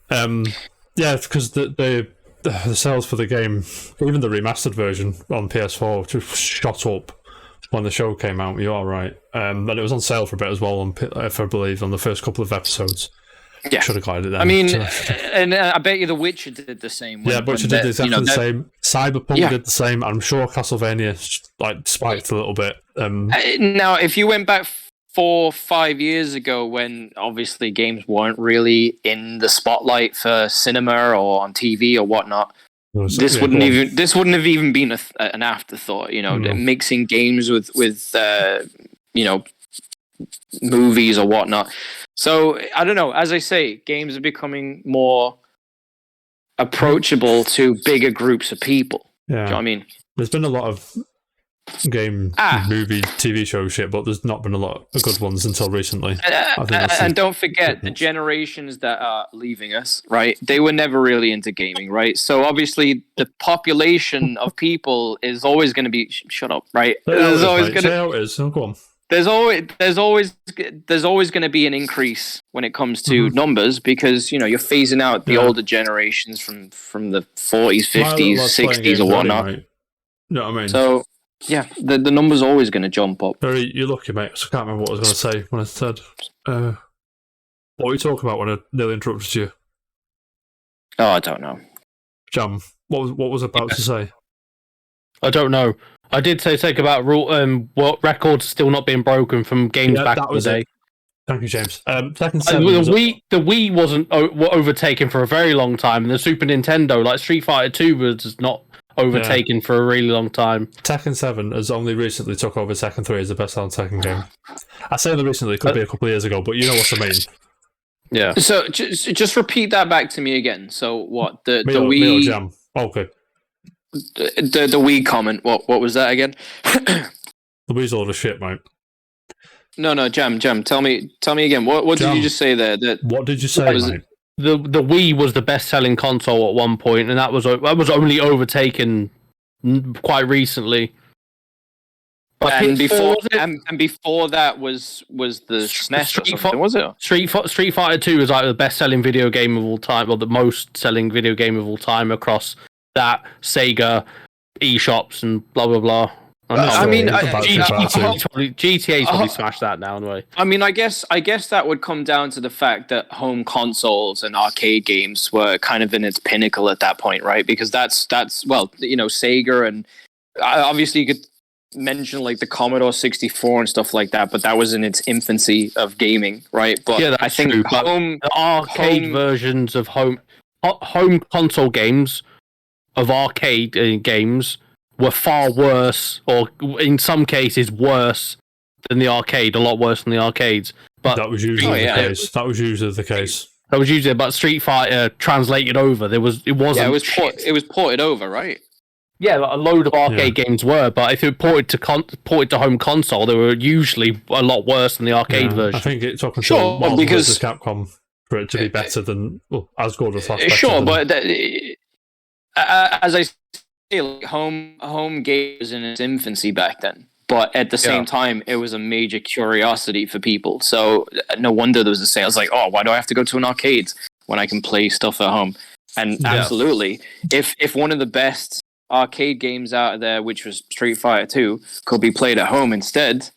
because the the sales for the game, even the remastered version on PS4, just shot up when the show came out. You are right. And it was on sale for a bit as well, if I believe, on the first couple of episodes. Yeah. Should have got it then. I mean, and I bet you The Witcher did the same. Witcher did exactly the same. Cyberpunk did the same. I'm sure Castlevania spiked a little bit. Now, if you went back 4 or 5 years ago, when obviously games weren't really in the spotlight for cinema or on TV or whatnot, this wouldn't have even been an afterthought. Mixing games with movies or whatnot. So I don't know. As I say, games are becoming more approachable to bigger groups of people. Yeah. Do you know what I mean? There's been a lot of movie, TV show shit, but there's not been a lot of good ones until recently. And don't forget the generations that are leaving us, right? They were never really into gaming, right? So obviously the population of people is always going to be shut up, right? There's always going to go on. There's always going to be an increase when it comes to numbers, because you're phasing out the older generations from the 40s, 50s, 60s or whatnot. You know what I mean? So yeah, the number's always going to jump up. You're lucky, mate. I can't remember what I was going to say when I said. What were you talking about when I nearly interrupted you? Oh, I don't know. Jam, what was I about to say? I don't know. I did say about what records still not being broken from games back in the day. It. Thank you, James. Tekken 7 the Wii wasn't overtaken for a very long time, and the Super Nintendo, like Street Fighter 2, was not overtaken for a really long time. Tekken 7 has only recently took over Tekken 3 as the best-selling Tekken game. I say only recently, it could be a couple of years ago, but you know what I mean. Yeah. So just repeat that back to me again. So what the Milo, Wii? Milo Jam. Okay. The Wii comment. What was that again? The Wii's all the shit, mate. No, Jam. Tell me again. What did you just say there? What did you say, mate? The Wii was the best-selling console at one point, and that was only overtaken quite recently. But and before that was the SNES or something, was it? Street Fighter 2 was like the best-selling video game of all time, or the most-selling video game of all time across that, Sega, eShops, and blah blah blah. GTA's probably smashed that now anyway. I mean, I guess that would come down to the fact that home consoles and arcade games were kind of in its pinnacle at that point, right? Because that's Sega, and obviously you could mention like the Commodore 64 and stuff like that, but that was in its infancy of gaming, right? But yeah, I think the arcade versions of home console games of arcade games were far worse, or in some cases worse than the arcade. A lot worse than the arcades. But that was usually the case. That was usually the case. But Street Fighter translated over. It was ported over, right? Yeah, like a load of arcade games were, but if it ported to home console, they were usually a lot worse than the arcade version. I think it took until Marvel vs. Capcom for it to be better than as good as that. Sure, but as I say, like, home game was in its infancy back then, but at the same time, it was a major curiosity for people. So no wonder there was a sales like, oh, why do I have to go to an arcade when I can play stuff at home? And absolutely, if one of the best arcade games out there, which was Street Fighter 2, could be played at home instead,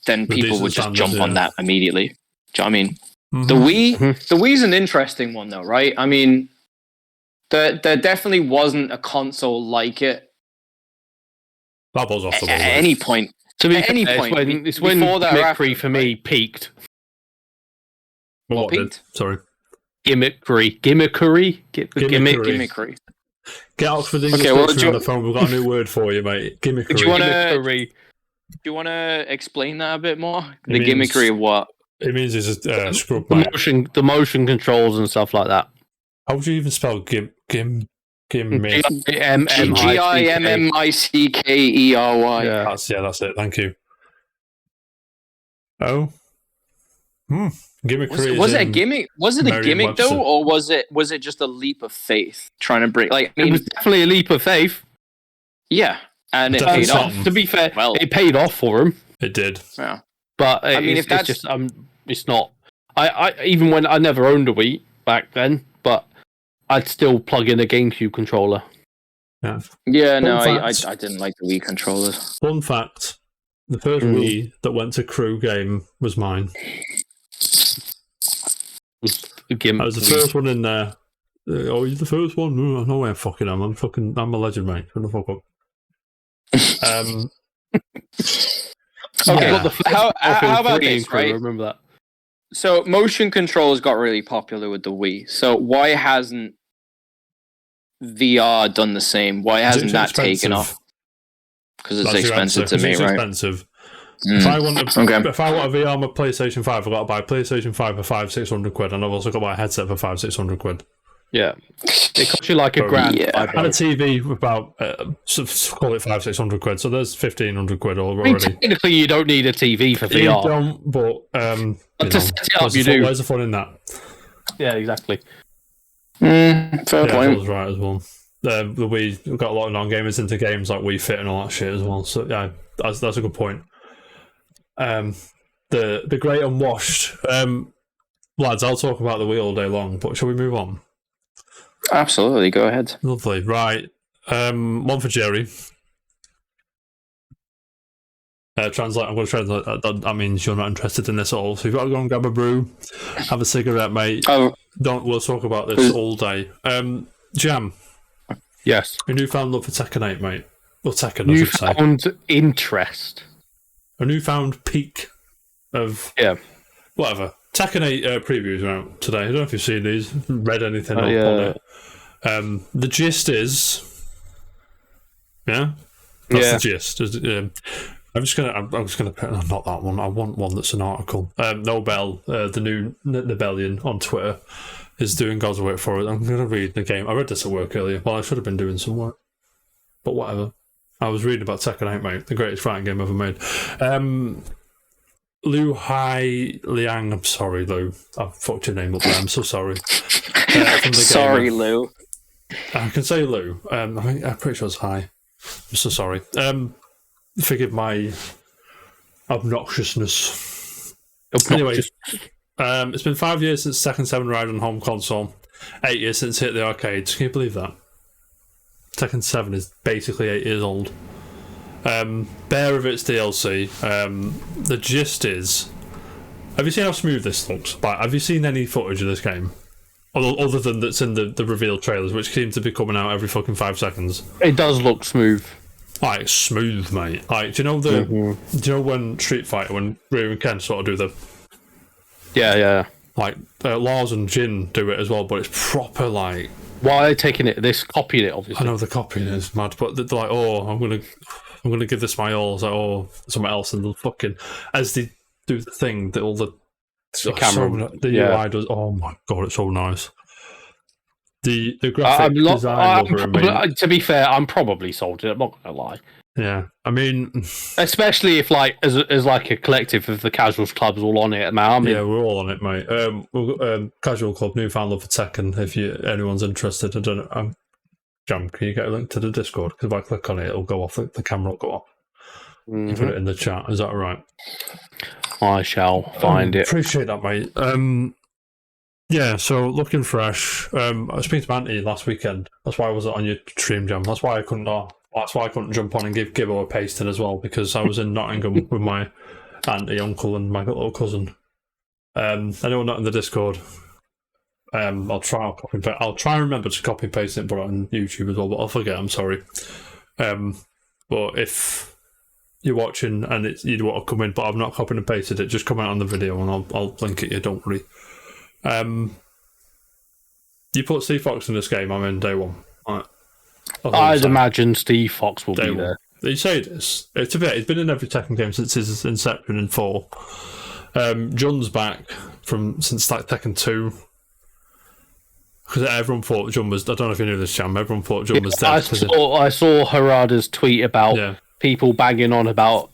then people would just jump on that immediately. Do you know what I mean? Mm-hmm. The Wii's an interesting one though, right? I mean, there definitely wasn't a console like it. That was off the wall. At any point. It's when gimmickry for me peaked. What peaked? Sorry. Gimmickry. Get Oxford English on the phone. We've got a new word for you, mate. Gimmickry. Do you want to explain that a bit more? Gimmickry of what? It means it's a scrub. The motion controls and stuff like that. How would you even spell gimmick? Gimmickey. Yeah, that's it. Thank you. Oh. Gimmickry. Was it a gimmick? Was it a gimmick though, or was it just a leap of faith trying to break? Like, it was definitely a leap of faith. Yeah, and it paid off. To be fair, it paid off for him. It did. Yeah, but it's not. I even when I never owned a Wii back then, but I'd still plug in a GameCube controller. Yeah, no, Fun fact. I didn't like the Wii controllers. Fun fact: the first Wii that went to crew game was mine. Again, I was the first one in there. Oh, you're the first one? No way, I'm fucking. I'm a legend, mate. Shut the fuck up. Okay, got the how about three this, in crew, I right? remember that. So motion controls got really popular with the Wii. So why hasn't VR done the same? Why hasn't that taken off? Because it's expensive to me, it's right? Expensive. If I want a VR on my PlayStation 5, I've got to buy a PlayStation 5 for 500-600 quid, and I've also got to buy a headset for 500-600 quid. Yeah, it costs you like $1,000. Yeah. I had a TV with about call it 500-600 quid, so there's 1,500 quid already. Technically, you don't need a TV for VR. You don't, but to set it up, you do. Where's the fun in that? Yeah, exactly. Fair point. Phil's right as well. The Wii, we've got a lot of non-gamers into games like Wii Fit and all that shit as well. So yeah, that's a good point. The Great Unwashed, lads. I'll talk about the Wii all day long, but shall we move on? Absolutely, go ahead. Lovely, right? One for Jerry. Translate. I'm going to translate. That means you're not interested in this at all. So you've got to go and grab a brew, have a cigarette, mate. Oh, We'll talk about this all day. Jam. Yes. A newfound love for Tekken 8, mate. Or Tekken, I should say. Newfound interest. A newfound peak of whatever. Tekken 8 previews are out today. I don't know if you've seen these, read anything on it. The gist is, that's the gist. I'm just gonna put not that one. I want one that's an article. Nobel, the new Nobelian on Twitter, is doing God's work for it. I'm gonna read the game. I read this at work earlier. Well, I should have been doing some work, but whatever. I was reading about Tekken 8, mate, the greatest fighting game ever made. Liu Hai Liang. I'm sorry, Lou. I fucked your name up there. I'm so sorry. Sorry, Lou. I can say Lou. I'm pretty sure it's Hai. I'm so sorry. Forgive my obnoxiousness. Anyway, it's been 5 years since Tekken 7 arrived on home console. 8 years since it hit the arcades. Can you believe that? Tekken 7 is basically 8 years old. Bare of its DLC. The gist is, have you seen how smooth this looks? Like, have you seen any footage of this game? Other than that's in the revealed trailers, which seem to be coming out every fucking 5 seconds. It does look smooth. Like, smooth, mate. Like, do you know do you know when Street Fighter, when Ryu and Ken sort of do the... Yeah. Like, Lars and Jin do it as well, but it's proper, like... Why are they taking it? They're copying it, obviously. I know the copying is mad, but they're like, oh, I'm gonna give this my all. It's like, oh, something else, and they'll fucking... As they do the thing, that all the camera... UI does... Oh my god, it's so nice. The graphic design... to be fair, I'm probably sold it. I'm not going to lie. Yeah, I mean... Especially if, like, as like a collective of the casuals clubs all on it now. I mean, yeah, we're all on it, mate. Casual Club, newfound love for Tekken, if anyone's interested. I don't know. Jam, can you get a link to the Discord? Because if I click on it, it'll go off. The camera will go off. You put it in the chat. Is that all right? I shall find it. Appreciate that, mate. Yeah, so looking fresh. I was speaking to Auntie last weekend. That's why I wasn't on your stream, Jam. That's why I couldn't jump on and give Gibbo a pasting as well, because I was in Nottingham with my auntie, uncle, and my little cousin. Anyone not in the Discord? I'll try and remember to copy and paste it and put it on YouTube as well, but I'll forget. I'm sorry. But if you're watching and you want to come in, but I've not copied and pasted it, just comment on the video and I'll link it. You don't worry. You put Steve Fox in this game, I'm in day one. I'd imagine Steve Fox will be there. You say this. It's a bit. He's been in every Tekken game since his inception in 4. Jun's back since like Tekken 2. Because everyone thought Jun was... I don't know if you knew this, Jam. Everyone thought Jun was dead. I saw Harada's tweet about people banging on about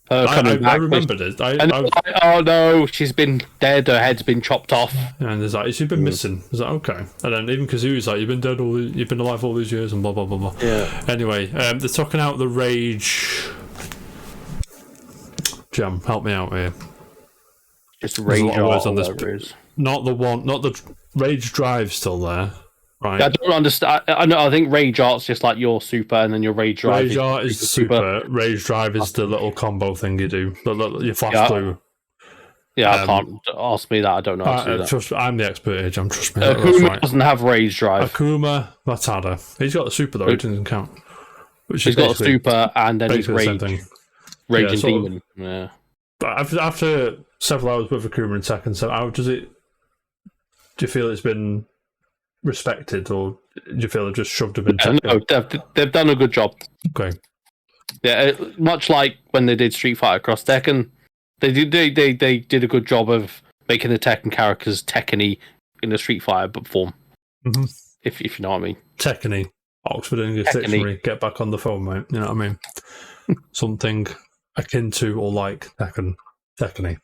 her coming back. I remembered it. Oh no, she's been dead. Her head's been chopped off. And there's like, she's been missing. I was like, okay. And then even Kazuya's like, you've been alive all these years and blah, blah, blah, blah. Yeah. Anyway, they're talking out the Rage... Jam, help me out here. Just Rage on this. Is. Not the Rage Drive still there. Right. I don't understand. I know. I think Rage Art's just like your super, and then your Rage Drive. Rage Art is the super. Rage Drive is the little combo thing you do. Your flash blue. Yeah, I can't ask me that. I don't know how to do that. Trust, I'm the expert age. I'm trust me. Akuma doesn't have Rage Drive. Akuma, that's harder. He's got the super though. It doesn't count. He's got a super, and then he's Rage. Raging Demon. Yeah. But after several hours with Akuma and Tekken, so how does it? Do you feel it's been respected, or do you feel they've just shoved him in Tekken? No, they've done a good job. Okay. Yeah, much like when they did Street Fighter Cross Tekken, they did a good job of making the Tekken characters Tekken-y in the Street Fighter form. Mm-hmm. If you know what I mean. Tekken-y. Oxford English Dictionary. Get back on the phone, mate. You know what I mean? Something akin to or like Tekken-y.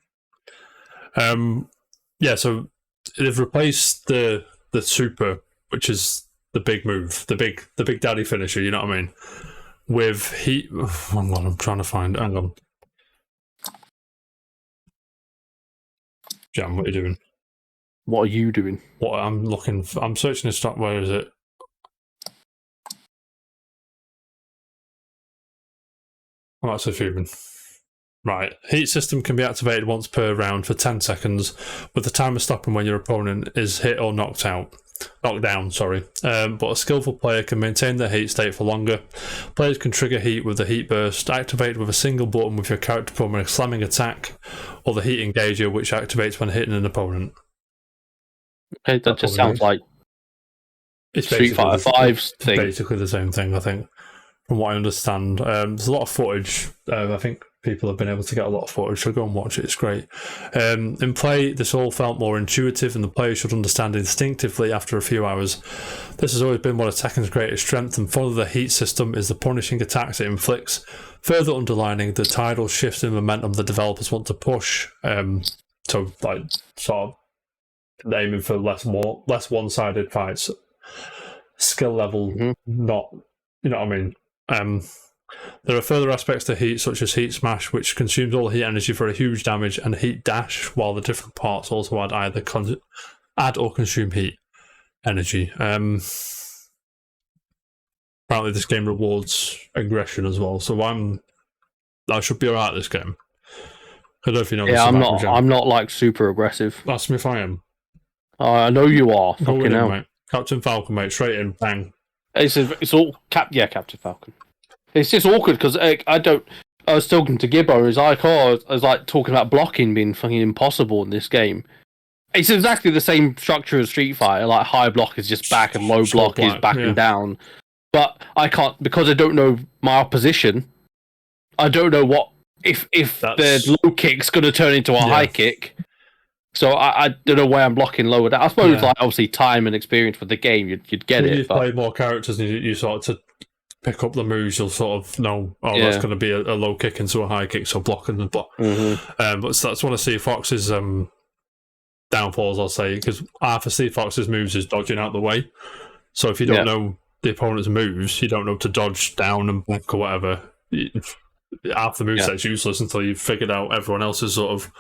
Yeah, so they've replaced the super, which is the big move, the big daddy finisher, you know what I mean? With heat. Hang on, I'm trying to find. Hang on. Jam, what are you doing? What are you doing? What I'm looking for, I'm searching this stuff. Where is it? Oh, that's a human. Right. Heat system can be activated once per round for 10 seconds, with the timer stopping when your opponent is hit or knocked down. But a skillful player can maintain their heat state for longer. Players can trigger heat with the heat burst, activated with a single button with your character performing a slamming attack, or the heat engager, which activates when hitting an opponent. Okay, that just sounds like it's Street Fighter 5's thing. Basically the same thing, I think, from what I understand. There's a lot of footage. I think people have been able to get a lot of footage, so go and watch it. It's great. In play, this all felt more intuitive, and the player should understand instinctively after a few hours. This has always been one of Tekken's greatest strengths, and follow the heat system is the punishing attacks it inflicts, further underlining the tidal shift in momentum the developers want to push. So, like, sort of aiming for less one-sided fights, skill level, not, you know what I mean. There are further aspects to heat, such as heat smash, which consumes all heat energy for a huge damage, and heat dash, while the different parts also add or consume heat energy. Apparently, this game rewards aggression as well, so I should be alright at this game. I don't know if you know. Yeah, I'm not like super aggressive. Ask me if I am. I know you are. Fucking hell, mate. Captain Falcon, mate. Straight in, bang. It's all Captain Falcon. It's just awkward because I was talking to Gibbo. He's like, I was like talking about blocking being fucking impossible in this game. It's exactly the same structure as Street Fighter. Like high block is just back and low block is back and down. But I can't, because I don't know my opposition. I don't know what if the low kick's going to turn into a high kick. So I don't know why I'm blocking lower down. I suppose like obviously time and experience with the game, you'd get it. You play more characters and you sort of pick up the moves, you'll sort of know, that's going to be a low kick into a high kick, so block and block. But that's one of Steve Fox's downfalls, I'll say, because half of Steve Fox's moves is dodging out the way. So if you don't know the opponent's moves, you don't know to dodge down and block or whatever, half the moveset's useless until you've figured out everyone else's sort of...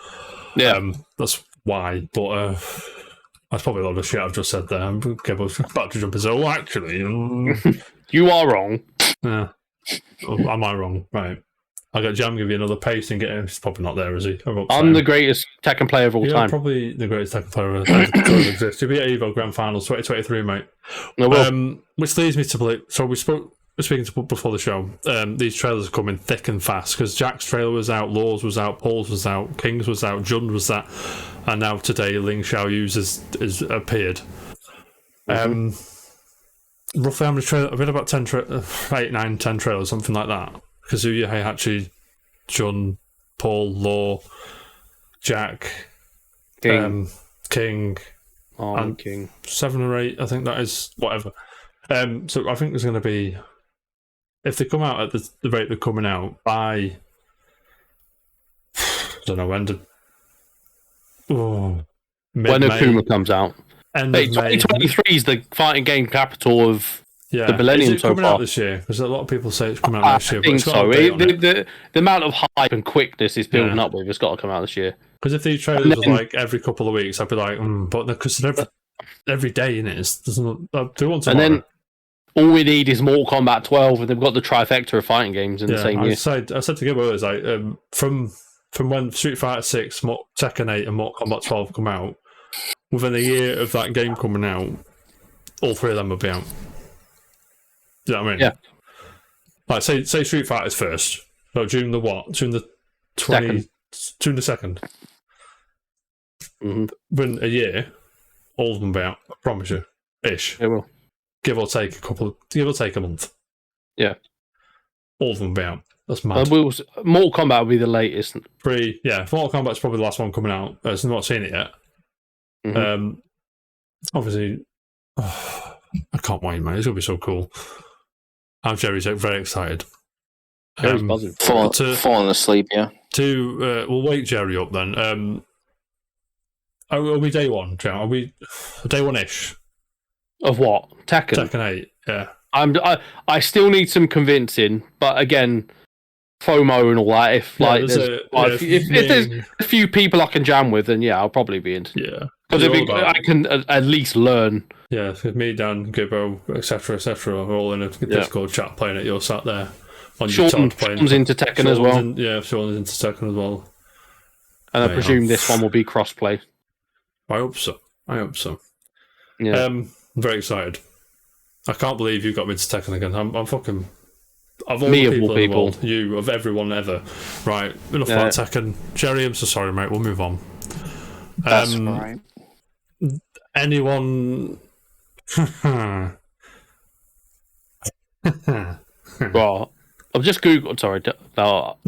that's why, but... that's probably a lot of shit I've just said there. I'm about to jump and say, actually... You are wrong. Yeah. Oh, am I wrong? Right. I got Jam give you another pace and get him. He's probably not there, is he? I'm the greatest Tekken player of all time. Probably the greatest Tekken player that exists. You'll be at EVO Grand Finals 2023, mate. I will. Which leads me to play. So we're speaking to before the show. These trailers are coming thick and fast because Jack's trailer was out, Law's was out, Paul's was out, King's was out, Jund was that, and now today Ling Xiaoyu's has appeared. Roughly how many trailers? I've read about 8, 9, 10 trailers, something like that. Kazuya, Heihachi, Jun, Paul, Law, Jack, King, and King. 7 or 8, I think that is, whatever. So I think there's going to be, if they come out at the rate they're coming out by, I don't know, when Akuma comes out. End of 2023 is the fighting game capital of the millennium. Is it coming out this year? Because a lot of people say it's coming out this year. I think so. The amount of hype and quickness is building up with, it's got to come out this year. Because if these trailers were like every couple of weeks, I'd be like, but because every day in it. There's not, do one tomorrow. And then all we need is Mortal Kombat 12, and they've got the trifecta of fighting games in the same year. I said to Gibbo, it was like from when Street Fighter 6, Tekken 8, and Mortal Kombat 12 come out, within a year of that game coming out, all three of them will be out. Do you know what I mean? Yeah. Like say Street Fighter's first. So June the what? June the 20. June the 2nd. Mm-hmm. Within a year, all of them will be out. I promise you. Ish. It will. Give or take a month. Yeah. All of them will be out. That's mad. Mortal Kombat will be the latest. Mortal Kombat's probably the last one coming out. I've not seen it yet. Mm-hmm. Obviously, I can't wait, man. It's going to be so cool. I'm Jerry's very excited. Jerry's buzzing. Falling asleep, yeah. We'll wake Jerry up then. Are we day one, Jan? Are we day one-ish? Of what? Tekken? Tekken 8, yeah. I still need some convincing, but again, FOMO and all that. If there's a few people I can jam with, then yeah, I'll probably be into. Yeah, because I can at least learn. Yeah, me, Dan, Gibbo, etc., we're all in a Discord chat playing it. You're sat there on your top playing. Sean's into Tekken as well. Sean's into Tekken as well. And I presume this one will be crossplay. I hope so. Yeah. I'm very excited. I can't believe you got me to Tekken again. I'm fucking. Of all the people in the world, you, of everyone ever. Right, enough about Tekken. Jerry, I'm so sorry, mate. We'll move on. That's right. Anyone? Well, I've just googled. Sorry, I'll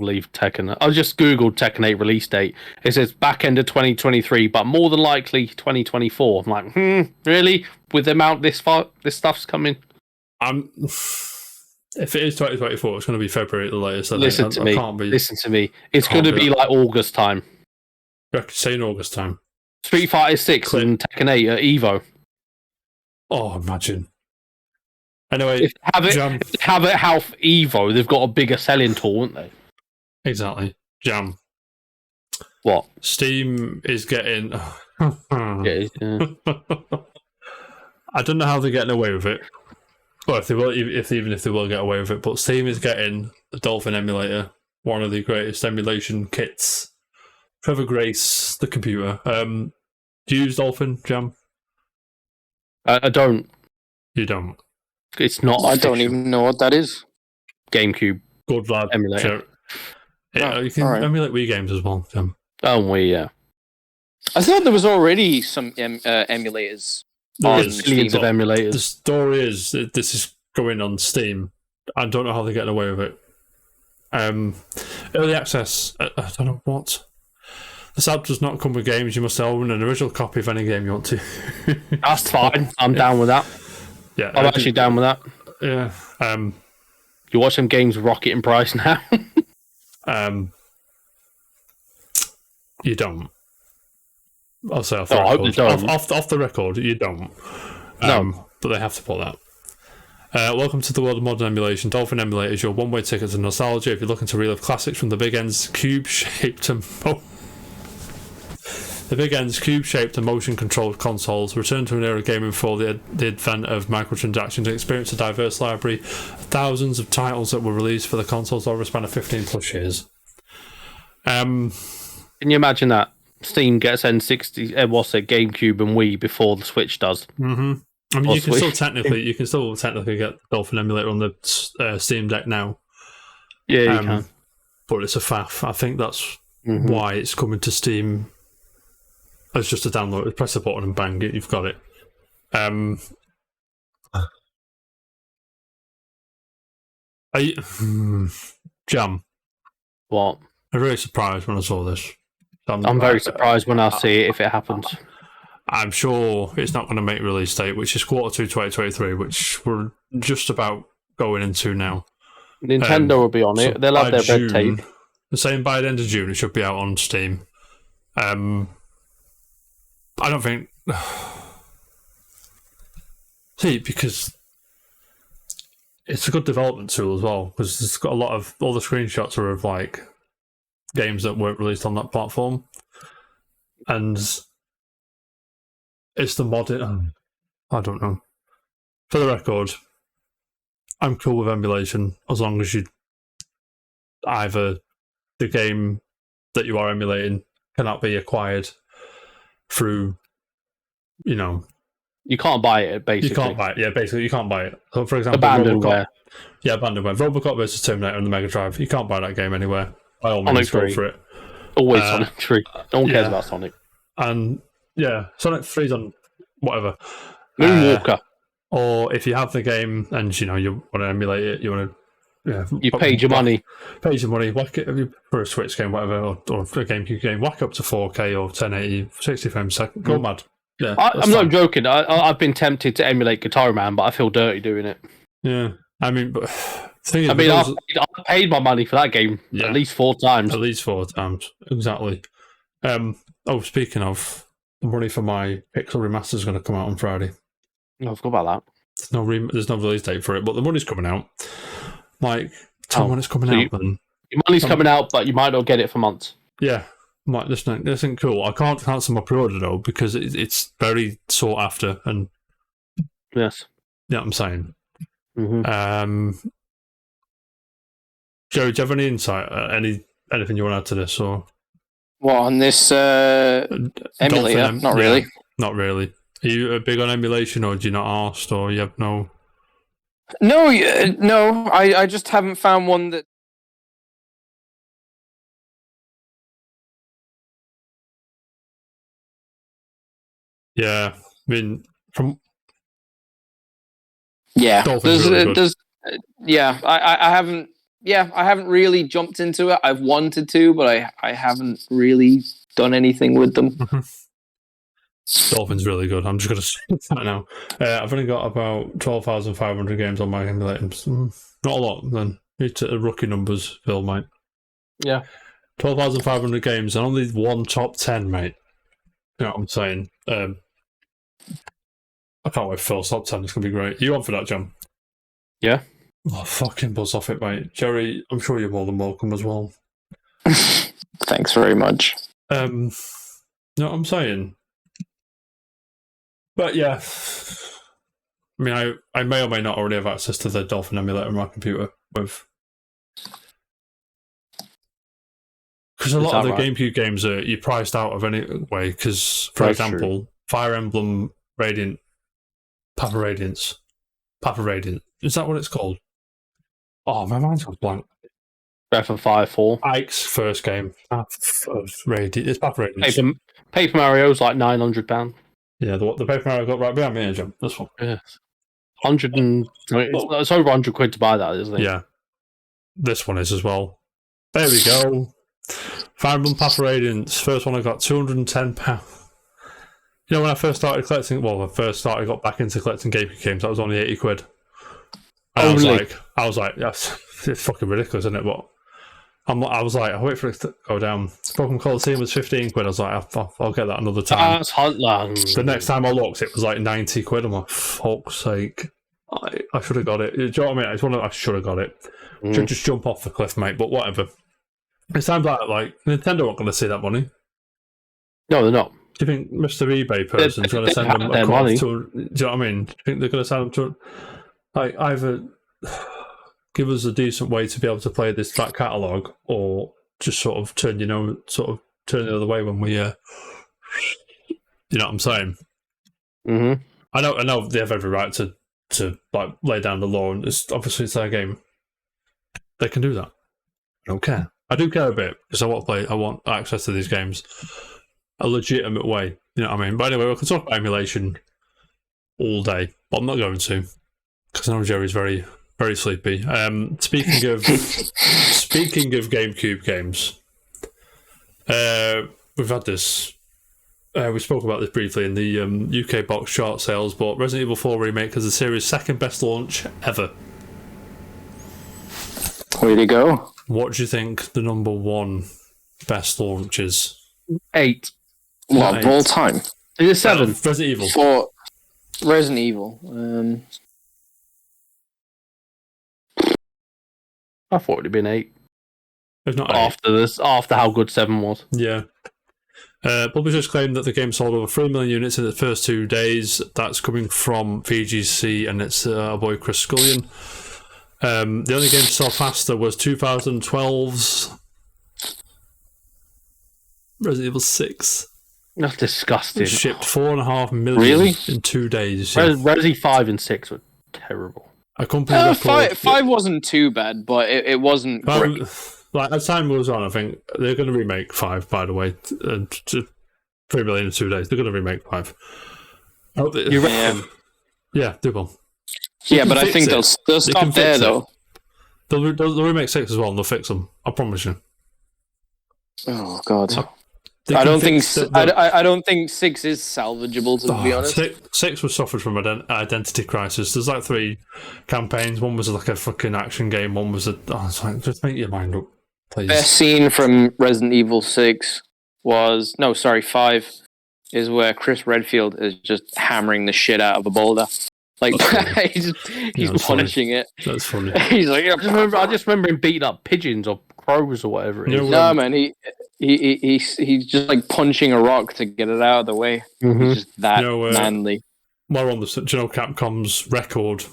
leave Tekken. I've just googled Tekken 8 release date. It says back end of 2023, but more than likely 2024. I'm like, really? With the amount this stuff's coming. If it is 2024, it's going to be February at the latest. Listen to me. It's going to be like August time. Say in August time. Street Fighter 6 and Tekken 8 at Evo. Oh, imagine. Anyway, if they have it Half Evo, they've got a bigger selling tool, haven't they? Exactly. Jam. What? Steam is getting. Yeah. I don't know how they're getting away with it. Well, if they will get away with it, but Steam is getting the Dolphin emulator, one of the greatest emulation kits to ever grace the computer. Do you use Dolphin, Jam? I don't. You don't. It's not. I don't even know what that is. GameCube. Good lad. Emulator. You can emulate Wii games as well, Jam. Oh, Wii, yeah. I thought there was already some emulators. There's millions of emulators. The story is this is going on Steam. I don't know how they're getting away with it. Early access. I don't know what. This app does not come with games. You must own an original copy of any game you want to. That's fine. I'm down with that. Yeah, I'm actually down with that. Yeah. You watch some games rocket in price now. You don't. I'll say off the record. Off the record, you don't. No. But they have to put that. Welcome to the world of modern emulation. Dolphin Emulator is your one-way ticket to nostalgia if you're looking to relive classics from the big ends, cube-shaped and motion-controlled consoles. Return to an era of gaming before the advent of microtransactions and experience a diverse library of thousands of titles that were released for the consoles over a span of 15+ years. Can you imagine that? Steam gets N60, GameCube and Wii before the Switch does. Mm-hmm. I mean, you can still technically get the Dolphin emulator on the Steam Deck now. Yeah, you can. But it's a faff. I think that's why it's coming to Steam. It's just a download. Press the button and bang it. You've got it. Jam. What? I'm really surprised when I saw this. I'm very surprised when I see it if it happens. I'm sure it's not going to make release date, which is Q2 2023, which we're just about going into now. Nintendo will be on it. They'll have their red tape. The same by the end of June, it should be out on Steam. I don't think. See, because it's a good development tool as well, because it's got all the screenshots are of like games that weren't released on that platform, and it's the modding. I don't know. For the record, I'm cool with emulation as long as you either the game that you are emulating cannot be acquired through, You can't buy it, basically. You can't buy it. Yeah, basically, you can't buy it. So, for example, Abandonware. Yeah, Abandonware. Robocop versus Terminator on the Mega Drive. You can't buy that game anywhere. By all means, go for it. Always Sonic 3. No one cares about Sonic. And yeah, Sonic 3's on whatever. Moonwalker. Or if you have the game and you want to emulate it, you want to. Yeah, you paid your money. Paid your money. Whack it for a Switch game, whatever, or a GameCube game. Whack up to 4K or 1080, 60 frames a second. Go mad. Yeah, I'm not joking. I've been tempted to emulate Guitar Man, but I feel dirty doing it. Yeah, I mean, but thing is, I paid my money for that game at least 4 times. At least 4 times, exactly. Speaking of, the money for my Pixel remaster is going to come out on Friday. I forgot about that. There's no release date for it, but the money's coming out. Like, tell me when it's coming out. Then your money's coming out, but you might not get it for months. Yeah. Like, this isn't cool. I can't cancel my pre-order though because it's very sought after, and yes, yeah, I'm saying. Mm-hmm. Joe, do you have any insight? Anything you want to add to this, or on this emulator? Not really. Not really. Are you big on emulation, or do you not ask, or you have no? No. I just haven't found one that. Yeah, I mean, from there's I haven't I haven't really jumped into it. I've wanted to, but I haven't really done anything with them. Dolphin's really good. I'm just gonna say that now. I've only got about 12,500 games on my emulator. Not a lot. Then it's rookie numbers, Phil, mate. Yeah, 12,500 games and only one top 10, mate. You know what I'm saying? I can't wait for Phil's top 10. It's going to be great. You on for that, John? Yeah. Oh, fucking buzz off it, mate. Jerry, I'm sure you're more than welcome as well. Thanks very much. You know what I'm saying? But yeah, I mean, I may or may not already have access to the Dolphin emulator on my computer with. Because a lot of the GameCube games you're priced out of anyway. Because, for example, Fire Emblem Papa Radiance. Is that what it's called? Oh, my mind's gone blank. Breath of Fire 4. Ike's first game. It's Papa Radiance. Paper Mario's like £900. Yeah, the Paper Mario got right behind me, Jim. This one. Yeah. It's over £100 to buy that, isn't it? Yeah. This one is as well. There we go. Fire Emblem Papa Radiance. First one I got £210. You know, when I first started collecting, got back into collecting GameCube games, that was only £80. And I was like, yes, it's fucking ridiculous, isn't it? But I was like, I wait for it to go down. Pokemon Coliseum was £15. I was like, I'll get that another time. That's Huntland. The next time I looked, it was like £90. I'm like, fuck's sake. I should have got it. Do you know what I mean? I should have got it. Should just jump off the cliff, mate, but whatever. It sounds like Nintendo aren't going to see that money. No, they're not. Do you think Mr. eBay person's going to send them a money? Do you know what I mean? Do you think they're going to send them to either give us a decent way to be able to play this back catalogue, or just sort of turn the other way when we, you know what I'm saying? Mm-hmm. I know they have every right to like lay down the law, and it's their game. They can do that. I don't care. I do care a bit because I want access to these games a legitimate way. You know what I mean? But anyway, we can talk about emulation all day, but I'm not going to because I know Jerry's very, very sleepy. Speaking of GameCube games, we've had this. We spoke about this briefly in the UK box chart sales, but Resident Evil 4 Remake is the series' second best launch ever. Way to go. What do you think the number one best launch is? 8. What, of all time? Is it 7? Resident Evil. For Resident Evil. I thought it would have been 8. If not after 8. this, after how good 7 was. Yeah. Publishers claim that the game sold over 3 million units in the first 2 days. That's coming from VGC and it's our boy Chris Scullion. The only game to sell faster was 2012's Resident Evil 6. That's disgusting. It shipped 4.5 million Really? in 2 days. Yeah. Resi 5 and 6 were terrible. A company record, five wasn't too bad, but it wasn't great. like as time moves on, I think they're going to remake 5. By the way, to 3 million in 2 days. They're going to remake 5. You reckon? Yeah, they will. Yeah, but I think they'll stop there though. They'll remake 6 as well, and they'll fix them. I promise you. Oh God. I don't think 6 is salvageable, to be honest. 6 was suffered from an identity crisis. There's like 3 campaigns. One was like a fucking action game. One was it's like, just make your mind up, please. Best scene from Resident Evil 6 was 5 is where Chris Redfield is just hammering the shit out of a boulder. Like he's punishing it. That's funny. He's like, I just remember him beating up pigeons or crows or whatever it is. No, man, he's just like punching a rock to get it out of the way. Mm-hmm. He's just that manly. More on the Capcom's record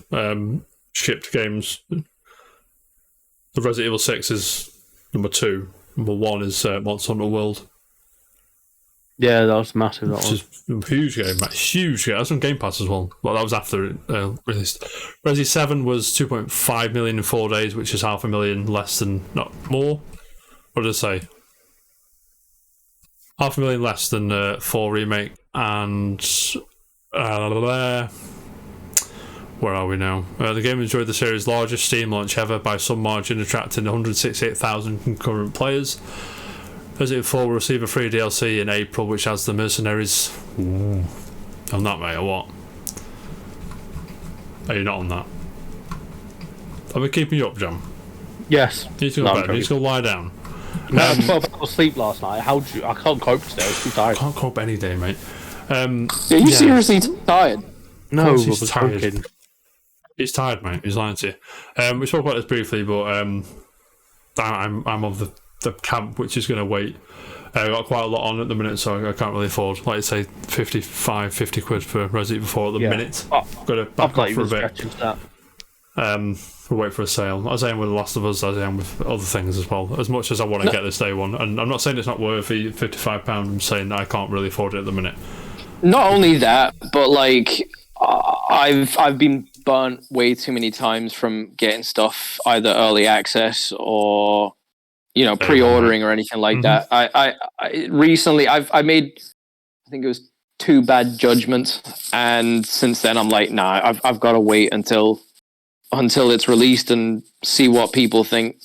shipped games. The Resident Evil 6 is number 2. Number 1 is Monster Hunter World. Yeah, that was massive. That Which is a huge game, man. Huge game. That's on Game Pass as well. Well, that was after it released. Resi 7 was 2.5 million in 4 days, which is 500,000 less than, not more. What did I say? 500,000 less than 4 remake. And where are we now? The game enjoyed the series' largest Steam launch ever by some margin, attracting 168,000 concurrent players. Resident Evil 4 will receive a free DLC in April, which has the mercenaries. Ooh. On that, mate, or what? Are you not on that? Are we keeping you up, John? Yes. You need to go to bed. You need to go lie down. I had 12 hours sleep last night. I can't cope today. I was too tired. I can't cope any day, mate. Are you seriously tired? No, he's tired. He's tired, mate. He's lying to you. We spoke about this briefly, but I'm of the camp which is going to wait. I've got quite a lot on at the minute, so I can't really afford, like I say, 50 quid for Resident Evil 4 at the minute. Got to back off for a bit. We'll wait for a sale. As I am with The Last of Us, as I am with other things as well. As much as I want to get this day one, and I'm not saying it's not worth £55. I'm saying I can't really afford it at the minute. Not only that, but like I've been burnt way too many times from getting stuff either early access or pre-ordering or anything like that. I recently I made, I think it was 2 bad judgments, and since then I'm like, nah, I've got to wait until it's released and see what people think.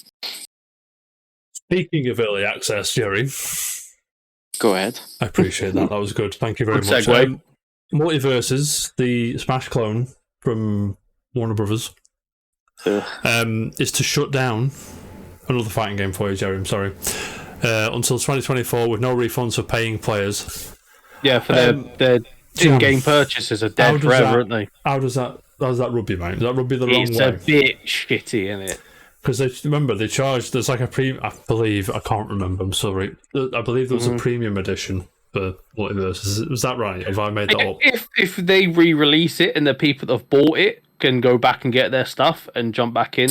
Speaking of early access, Jerry, go ahead. I appreciate that. That was good. Thank you very much. Multiverses, the Smash clone from Warner Brothers, is to shut down. Another fighting game for you, Jerry. I'm sorry. Until 2024, with no refunds for paying players. Yeah, for their in-game purchases are dead forever, aren't they? How does that rub you, mate? Does that rub you the wrong way? It's a bit shitty, isn't it? Because they charge. There's like a I believe, I can't remember. I'm sorry. I believe there was a premium edition for Multiverses. Was that right? Have I made that up? If they re-release it and the people that have bought it can go back and get their stuff and jump back in.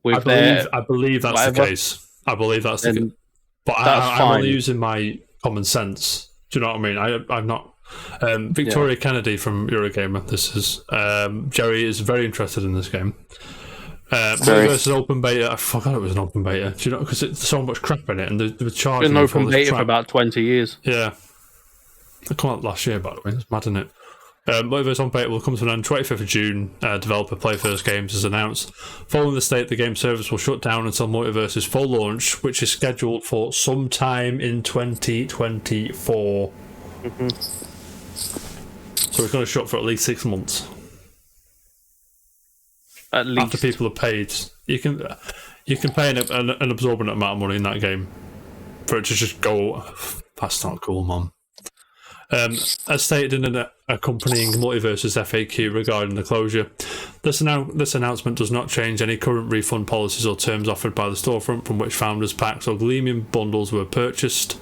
I believe that's the case. I believe that's the case. But I'm only using my common sense. Do you know what I mean? I'm not. Victoria Kennedy from Eurogamer. This is Jerry is very interested in this game. Versus open beta. I forgot it was an open beta. Do you know, because there's so much crap in it, and they were charging. It's been open beta for about 20 years. Yeah, it came out last year, by the way. It's mad, isn't it? Multiverse on beta will come to an end 25th of June. Developer Play First Games has announced. Following the state, the game service will shut down until Multiverse's full launch, which is scheduled for sometime in 2024. So it's going to shut for at least 6 months. At least. After people have paid, you can pay an absorbent amount of money in that game for it to just go. That's not cool, man. As stated in an accompanying Multiverses FAQ regarding the closure, This announcement does not change any current refund policies or terms offered by the storefront from which Founders Packs or Gleamium bundles were purchased.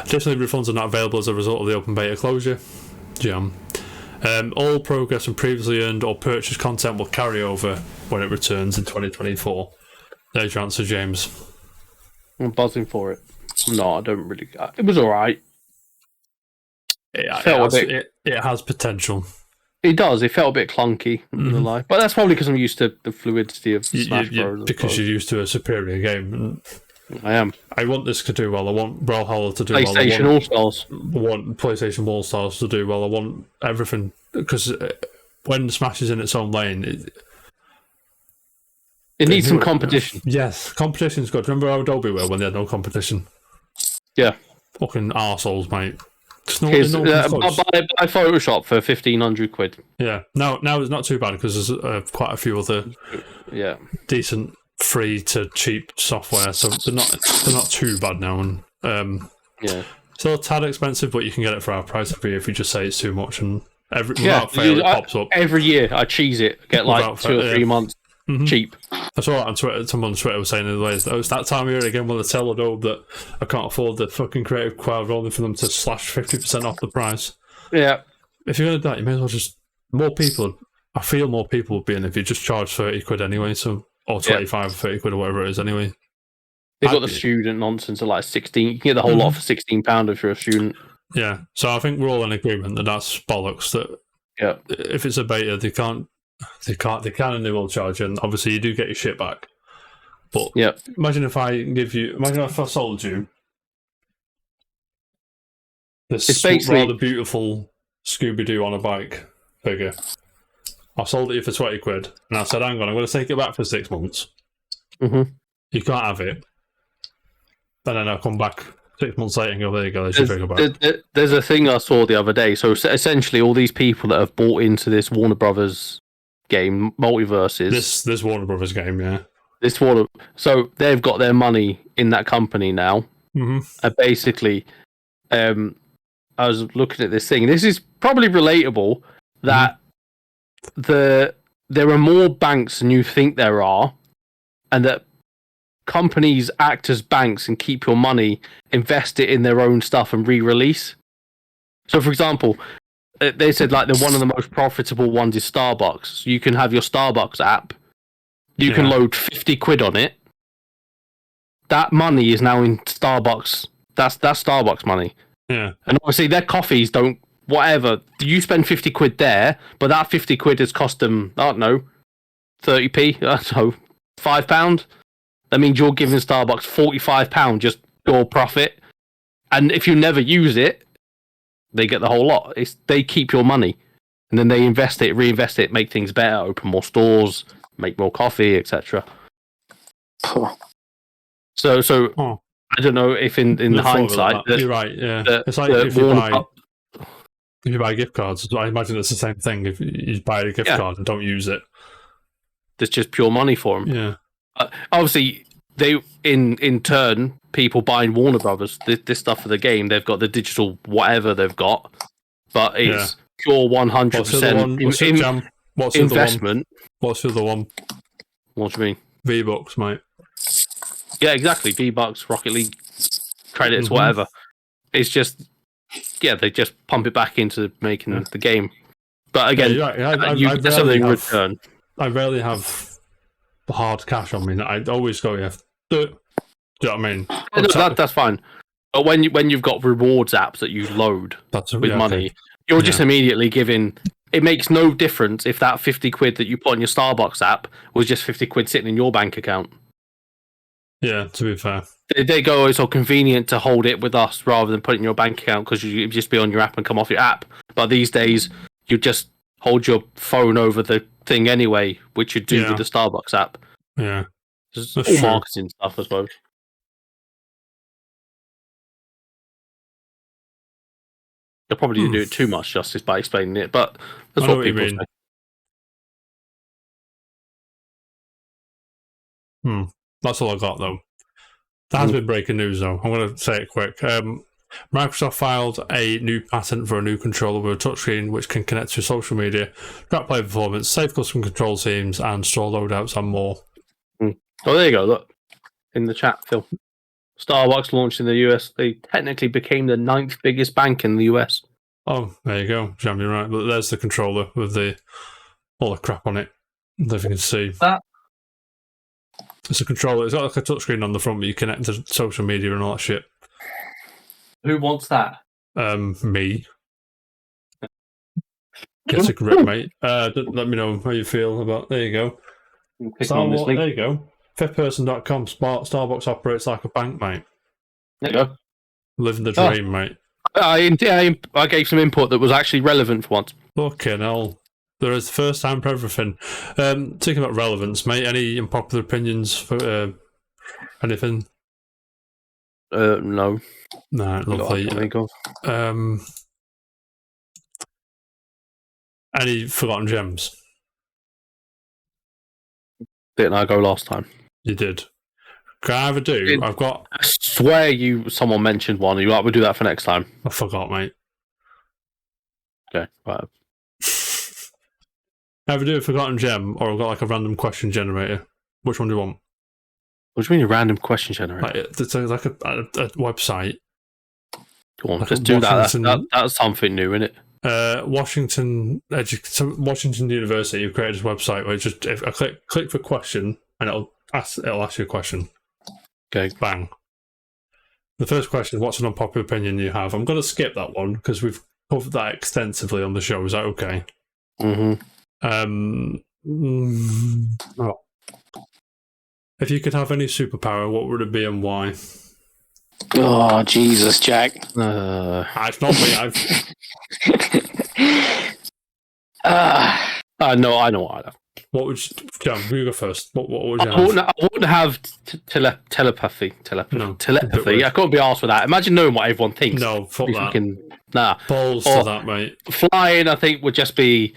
Additionally, refunds are not available as a result of the open beta closure. Jam. All progress and previously earned or purchased content will carry over when it returns in 2024. There's your answer, James. I'm buzzing for it. No, I don't really. It was alright. It has potential. It does. It felt a bit clunky, I'm not gonna lie. But that's probably because I'm used to the fluidity of Smash Bros. Because you're used to a superior game. I am. I want this to do well. I want Brawlhalla to do PlayStation well. PlayStation All-Stars. I want PlayStation All-Stars to do well. I want everything. Because when Smash is in its own lane... It needs some competition. Yes, competition's good. Remember how Adobe were when they had no competition? Yeah. Fucking arseholes, mate. Buy Photoshop for 1,500 quid. Yeah. Now it's not too bad because there's quite a few other decent free to cheap software, so they're not too bad now. And still a tad expensive, but you can get it for our price every year if you just say it's too much. And without fail, it pops up every year. I cheese it. Get like 2 or 3 months cheap. I saw it on Twitter. Someone on Twitter was saying in the ways that it's that time of year again when they tell Adobe that I can't afford the fucking Creative Cloud, only for them to slash 50% off the price. Yeah. If you're going to do that, you may as well just more people. I feel more people would be in if you just charge 30 quid anyway, or 25 or 30 quid or whatever it is anyway. They've got the student nonsense of like 16. You can get the whole lot for £16 if you're a student. Yeah. So I think we're all in agreement that that's bollocks. That if it's a beta, they can and they will charge you. And obviously, you do get your shit back. But imagine if I sold you this rather beautiful Scooby Doo on a bike figure. I sold it you for 20 quid, and I said, hang on, I'm going to take it back for 6 months. Mm-hmm. You can't have it. And then I'll come back 6 months later and go, there you go, there's your figure back. There's a thing I saw the other day. So essentially, all these people that have bought into this Warner Brothers game, Multiverses. This Warner Brothers game, yeah. So they've got their money in that company now. Mm-hmm. Basically, I was looking at this thing. This is probably relatable that there are more banks than you think there are, and that companies act as banks and keep your money, invest it in their own stuff, and re-release. So, for example, they said like one of the most profitable ones is Starbucks. You can have your Starbucks app. You can load 50 quid on it. That money is now in Starbucks. That's Starbucks money. Yeah. And obviously their coffees don't, whatever. You spend 50 quid there, but that 50 quid has cost them, I don't know, 30p, so £5. That means you're giving Starbucks £45 just your profit. And if you never use it, they get the whole lot. They keep your money. And then they invest it, reinvest it, make things better, open more stores, make more coffee, etc. So I don't know if in hindsight you're right. Yeah, it's like if you buy gift cards. I imagine it's the same thing. If you buy a gift card and don't use it, there's just pure money for them. Yeah. Obviously, they in turn people buying Warner Brothers this stuff for the game. They've got the digital whatever they've got, but it's pure 100% investment. What's the other one? What do you mean? V-Bucks, mate. Yeah, exactly. V-Bucks, Rocket League credits, whatever. It's just, they just pump it back into making the game. But again, you get something in return. I rarely have hard cash on me. I always go, do it. Do you know what I mean? That's fine. But when you've got rewards apps that you load with money, you're just immediately giving... It makes no difference if that 50 quid that you put on your Starbucks app was just 50 quid sitting in your bank account. Yeah, to be fair. They go, it's so convenient to hold it with us rather than put it in your bank account because you just be on your app and come off your app. But these days, you just hold your phone over the thing anyway, which you do with the Starbucks app. Yeah. It's all marketing stuff, I suppose. They'll probably do it too much justice by explaining it, but that's what people say. That's all I got, though. That has been breaking news, though. I'm going to say it quick. Microsoft filed a new patent for a new controller with a touchscreen which can connect to social media, track player performance, save custom control schemes, and store loadouts and more. Oh, there you go. Look in the chat, Phil. Starbucks launched in the US. They technically became the 9th biggest bank in the US. Oh, there you go. Jam, you're right. But there's the controller with all the crap on it. I don't know if you can see. It's a controller. It's got like a touchscreen on the front, but you connect to social media and all that shit. Who wants that? Me. Get a grip, mate. Let me know how you feel about. There you go. There you go. Fifthperson.com. Starbucks operates like a bank, mate. There you go. Living the dream, mate. I gave some input that was actually relevant for once. Fucking hell. There is first time for everything. Talking about relevance, mate. Any unpopular opinions for anything? No. No, lovely. Any forgotten gems? Didn't I go last time? You did. Can I have a do? I've got. I swear someone mentioned one. You like, we'll do that for next time. I forgot, mate. Okay, right. Either do a forgotten gem or I've got like a random question generator. Which one do you want? What do you mean a random question generator? Like, it's like a website. Go on, like just do that. That's something new, isn't it? Washington University have created this website where just if I click for question and it'll ask you a question. Okay. Bang. The first question: what's an unpopular opinion you have? I'm going to skip that one because we've covered that extensively on the show. Is that okay? Mm-hmm. If you could have any superpower, what would it be and why? Oh, Jesus, Jack. It's not me. I know what I'd have. What would you, Jam, you go first. What would you have? I wouldn't have telepathy. No, Telepathy. I couldn't be asked for that. Imagine knowing what everyone thinks. No, fuck that. Nah. Balls to that, mate. Flying, I think, would just be...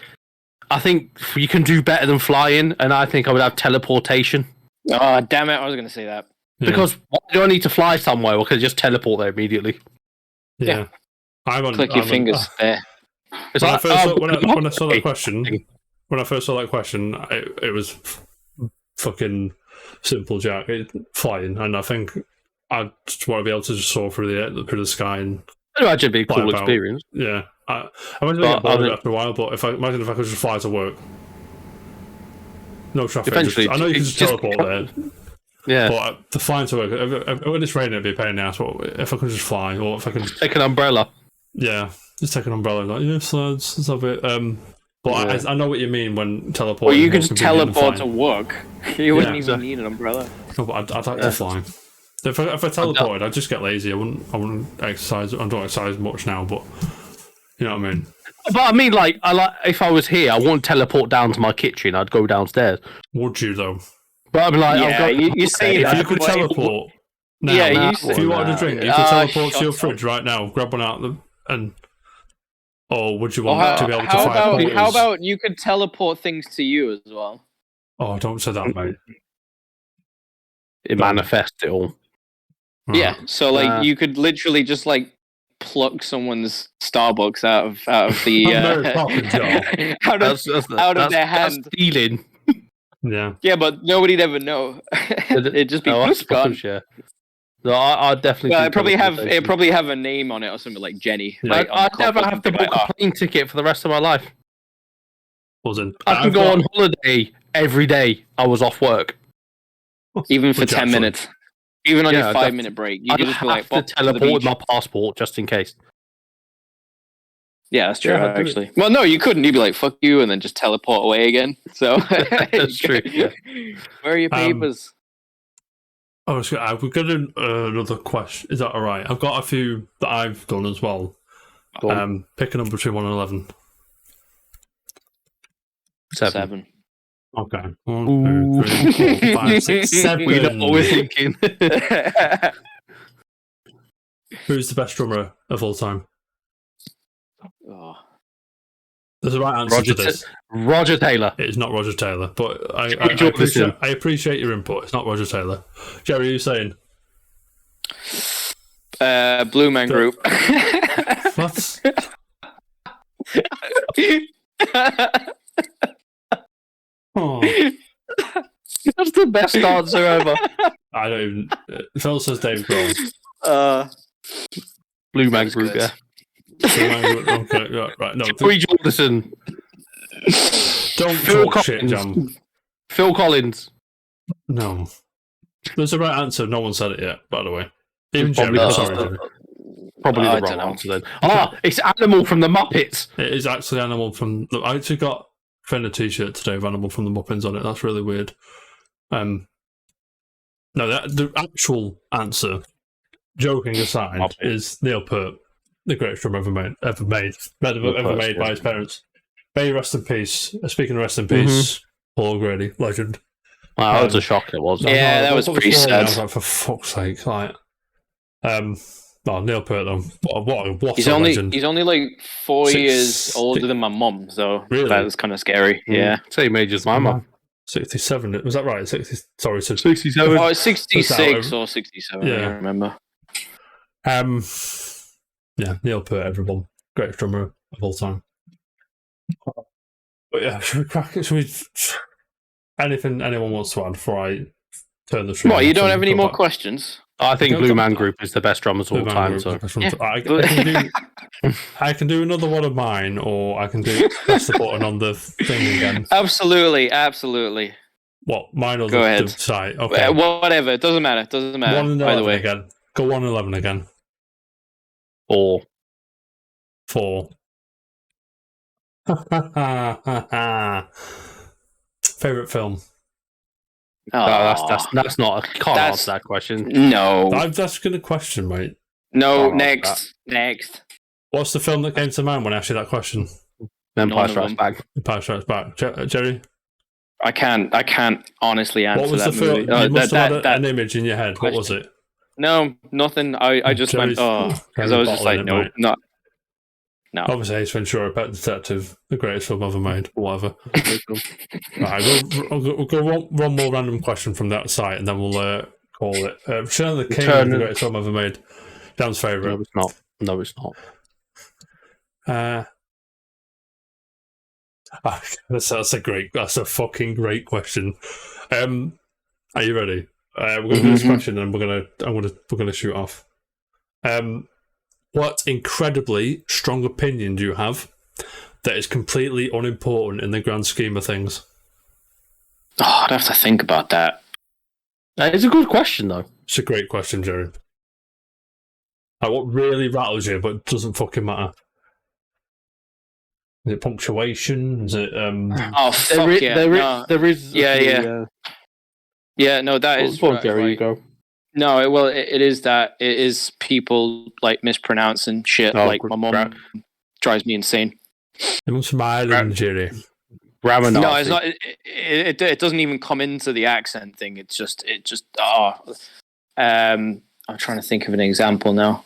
I think you can do better than flying, and I think I would have teleportation. Oh, damn it. I was going to say that. Yeah. Because why do I need to fly somewhere? Or can I just teleport there immediately? Yeah. Click your fingers there. When I saw that question, it was fucking simple, Jack. Flying, and I think I just want to be able to just soar through the sky and. I'd imagine it'd be a cool experience. Yeah, I imagine I get bored after a while, but imagine if I could just fly to work, no traffic. Eventually, I know you can just teleport there. Yeah, but to fly to work, when it's raining, it'd be a pain in the ass. But if I could just fly, or if I could take an umbrella. Yeah, just take an umbrella. Like, yes, lads, let's have it. But I know what you mean when teleporting. Well, you could just teleport to work. You wouldn't even need an umbrella. No, but I'd like to fly. If I teleported, I'd just get lazy. I wouldn't exercise. I don't exercise much now, but you know what I mean. But I mean, if I was here, I wouldn't teleport down to my kitchen. I'd go downstairs. Would you though? But I'm like, you say if you could teleport. Now, if you wanted a drink, you could teleport to your fridge right now, grab one out or would you want to be able to fire? How about you could teleport things to you as well? Oh, don't say that, mate. It manifests it all. Right. Yeah, so you could literally just pluck someone's Starbucks out of the out of their hand. Stealing. Yeah. Yeah, but nobody'd ever know. It'd just be gone. Yeah. No, I'd definitely. Well, it probably have a name on it or something like Jenny. Like, I'd never have to book a plane ticket for the rest of my life. I can go on holiday every day. I was off work, even for 10 minutes, even on your 5-minute break. You could just be like, to teleport with my passport just in case. Yeah, that's true. Actually, well, no, you couldn't. You'd be like, "Fuck you," and then just teleport away again. So that's true. Yeah. Where are your papers? We've got another question. Is that all right? I've got a few that I've done as well. Pick a number between 1 and 11. 7. Okay. 1, 2, 3, 4, 5, 6, 7. We know what we're thinking. Who's the best drummer of all time? Oh. There's a right answer to this. Roger Taylor. It's not Roger Taylor, but I appreciate your input. It's not Roger Taylor. Jerry, are you saying? Blue Man Group. What? Oh, That's the best answer ever. I don't even. Phil says Dave Grohl. Blue Man That's Group, good. yeah. Okay, right. No, Corey Jordison. don't Phil talk shit, Collins. Jam. Phil Collins. No. There's a right answer. No one said it yet, by the way. Even Probably Jerry. the- Sorry, Jerry. Probably I the don't wrong know. answer then. It's Animal from the Muppets. It is actually Animal from. Look, I actually got Finn a t-shirt today with Animal from the Muppets on it. That's really weird. No, the actual answer, joking aside, Muppet. is Neil Peart, the greatest drummer ever made Peart's by good. his parents. May he rest in peace. Speaking of rest in peace, Paul O'Grady, legend. Wow, that was a shock. It was. Yeah, that was pretty sad. I was like, for fuck's sake, like, no, Neil Peart though. What He's a only legend. he's only like 4 Six- years older than my mum, so Really? that was kind of scary. Yeah. Same age as my mum. 67. Was that right? 60. Sorry, 67. Oh, it's 66 Out. or 67. Yeah. I don't remember. Yeah, Neil Peart, everyone, greatest drummer of all time. But yeah, should we crack it? Should we? Anything anyone wants to add before I turn the stream? What, you off don't and have any go more back? questions? I think Go- Blue go- Man Group is the best drummers of all Blue Man time. Group, So that's what I can do another one of mine, or I can press the button on the thing again. Absolutely. What, mine or Go the ahead. site? Okay. Whatever. It doesn't matter. 1 By the way. again. Go 1-11 again. or 4. Favorite film? that's not. I can't That's- answer that question. No. I'm asking a question, mate. No. Oh, Next. What's the film that came to mind when I asked you that question? Empire None of Strikes them. Back. Empire Strikes Back. Jerry? I can't honestly answer What was that the film? movie. You must have had that an image in your head. What was it? No, nothing. I just Jerry's- went, because I was just like, bottling it, no, mate. no. Obviously, Ace Ventura, Pet Detective, the greatest film ever made, or whatever. Right, we'll go one more random question from that site, and then we'll call it. Return of the King, Return the of- greatest film ever made. Dan's favourite. No, it's not. No, it's not. That's a fucking great question. Are you ready? We're going to do this question, and we're gonna shoot off. What incredibly strong opinion do you have that is completely unimportant in the grand scheme of things? Oh, I'd have to think about that. It's a good question though. It's a great question, Jerry. Like, what really rattles you, but doesn't fucking matter? Is it punctuation? Is it Oh, fuck yeah. No. There is. Yeah, few, yeah. Yeah, no, that is. Go on, Jerry, you go. No, it is that. It is people like mispronouncing shit. Oh, like my mom drives me insane. I'm smiling, Jerry. Grammar No, Nazi. it's not. It doesn't even come into the accent thing. It just. I'm trying to think of an example now.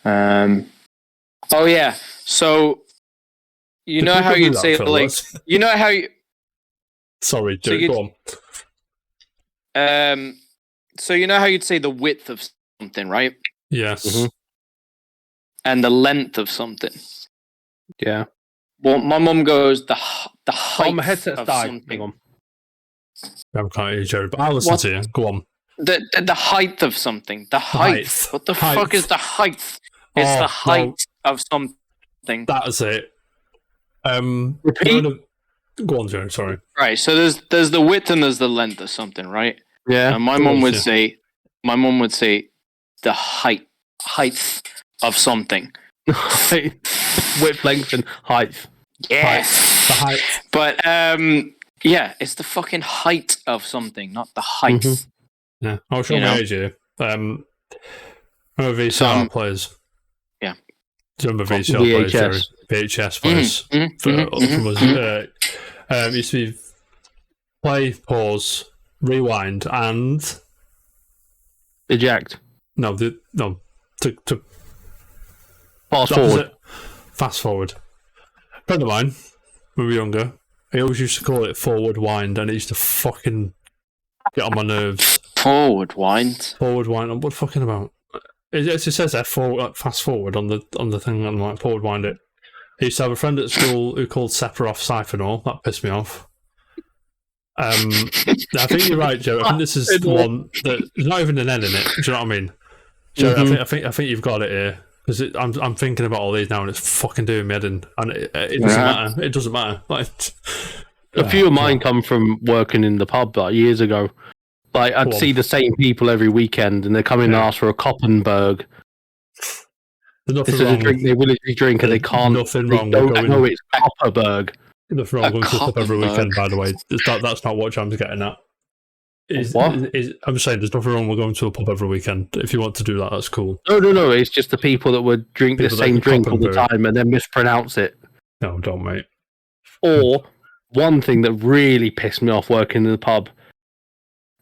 Oh yeah. So, you know how you'd say like, you know how you. Sorry, Jerry. Go on. So you know how you'd say the width of something, right? Yes. Mhm. And the length of something. Yeah. Well, my mum goes the height Oh, my headset's of died. something. Hang on. I can't hear you, Jerry, but I'll listen What? to you. Go on. The height of something. The height. height. What the Height. fuck is the height? It's Oh, the height no. of something. That is it. Repeat. Go on, Jerry. Sorry. Right. So there's the width and there's the length of something, right? Yeah. And my Go mum on, would yeah. say, the height of something. Width, length, and height. Yes. The height. But yeah, it's the fucking height of something, not the height. Mhm. Yeah. I'll show You my know? age here. Remember VCR Some- players? Yeah. Do you remember VCR players, Jerry? VHS. VHS players. From us, used to be play, pause, rewind, and Eject. to Fast that was forward. it. Fast forward. A friend of mine, when we were younger, he always used to call it forward wind, and it used to fucking get on my nerves. Forward wind. Forward wind. What fucking about? it says there fast forward on the thing. I'm like forward wind it. I used to have a friend at school who called Sephiroth Siphonor. That pissed me off. I think you're right, Joe. I think this is the one that there's not even an N in it. Do you know what I mean? Joe, I think you've got it here because I'm thinking about all these now and it's fucking doing me head in, and it doesn't matter. It doesn't matter. Like, a few of mine come from working in the pub like years ago. Like I'd see the same people every weekend, and they come in and ask for a Koppenberg. There's nothing This is wrong. a drink they willingly drink, and they can't. Nothing They wrong. don't know it's Koppenberg. Nothing wrong going to the pub every weekend, by the way. That's not what Jam's getting at. I'm just saying, there's nothing wrong with going to a pub every weekend. If you want to do that, that's cool. No. It's just the people that would drink the same drink all the time and then mispronounce it. No, don't, mate. Or one thing that really pissed me off working in the pub,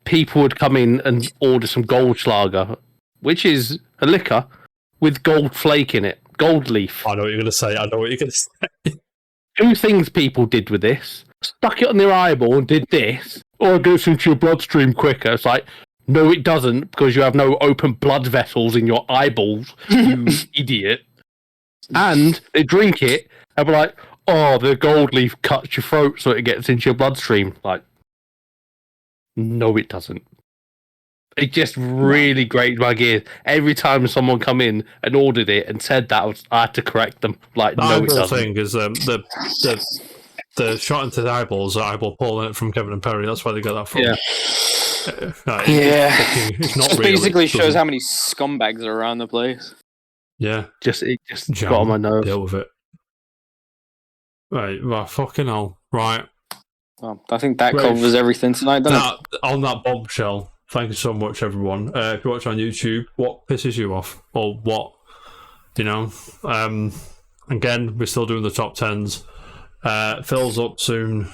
people would come in and order some Goldschlager, which is a liquor with gold flake in it, gold leaf. I know what you're going to say. Two things people did with this: stuck it on their eyeball and did this, or it goes into your bloodstream quicker. It's like, no, it doesn't, because you have no open blood vessels in your eyeballs, you idiot. And they drink it and be like, oh, the gold leaf cuts your throat so it gets into your bloodstream. Like, no, it doesn't. It just really grated my gears. Every time someone come in and ordered it and said that, I had to correct them. Like, no, it doesn't. The thing is the shot into the eyeballs, eyeball pulling it from Kevin and Perry. That's where they got that from. Yeah. It's not Just real. basically shows how many scumbags are around the place. Yeah. It just got on my nerves. Deal with it. Right, well, fucking hell. Right. Well, I think that covers everything tonight, doesn't it? On that bombshell, thank you so much, everyone. If you watch on YouTube, what pisses you off? Or what, again, we're still doing the top 10s. Phil's up soon.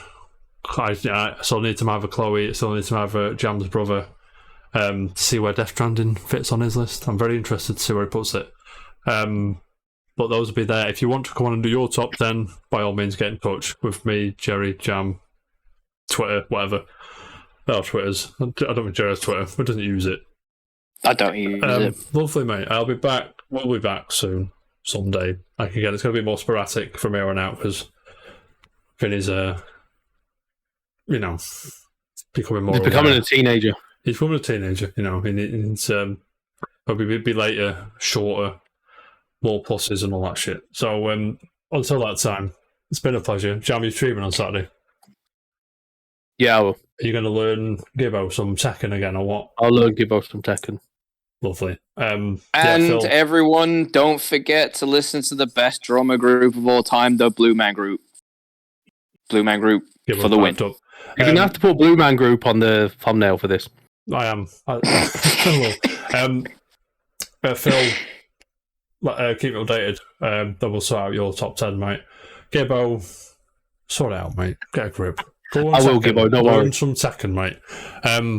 I still need to have a Chloe. I still need to have a Jam's brother. To see where Death Stranding fits on his list. I'm very interested to see where he puts it. But those will be there. If you want to come on and do your top 10, by all means, get in touch with me, Jerry, Jam, Twitter, whatever. Twitter's. I don't think Jerry has Twitter, but doesn't use it. I don't use it. Lovely, mate. I'll be back. We'll be back soon, someday. Like, again, it's going to be more sporadic from here on out because Vinny's, becoming more. He's becoming a teenager. He's becoming a teenager, It's probably be later, shorter, more pluses and all that shit. So until that time, it's been a pleasure. Jam, you streaming on Saturday? Yeah, I will. Are you going to learn Gibbo some Tekken again or what? I'll learn Gibbo some Tekken. Lovely. And everyone, don't forget to listen to the best drummer group of all time, the Blue Man Group. Blue Man Group for the win. Up. You're going to have to put Blue Man Group on the thumbnail for this. I am. I will. Phil, keep me updated. Then we'll sort out your top 10, mate. Gibbo, sort it out, mate. Get a grip. Go on I will, Tekken. Gibbo, don't worry. Learn some Tekken, mate.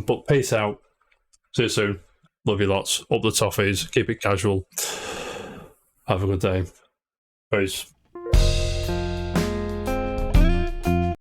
But peace out. See you soon. Love you lots. Up the toffees. Keep it casual. Have a good day. Peace.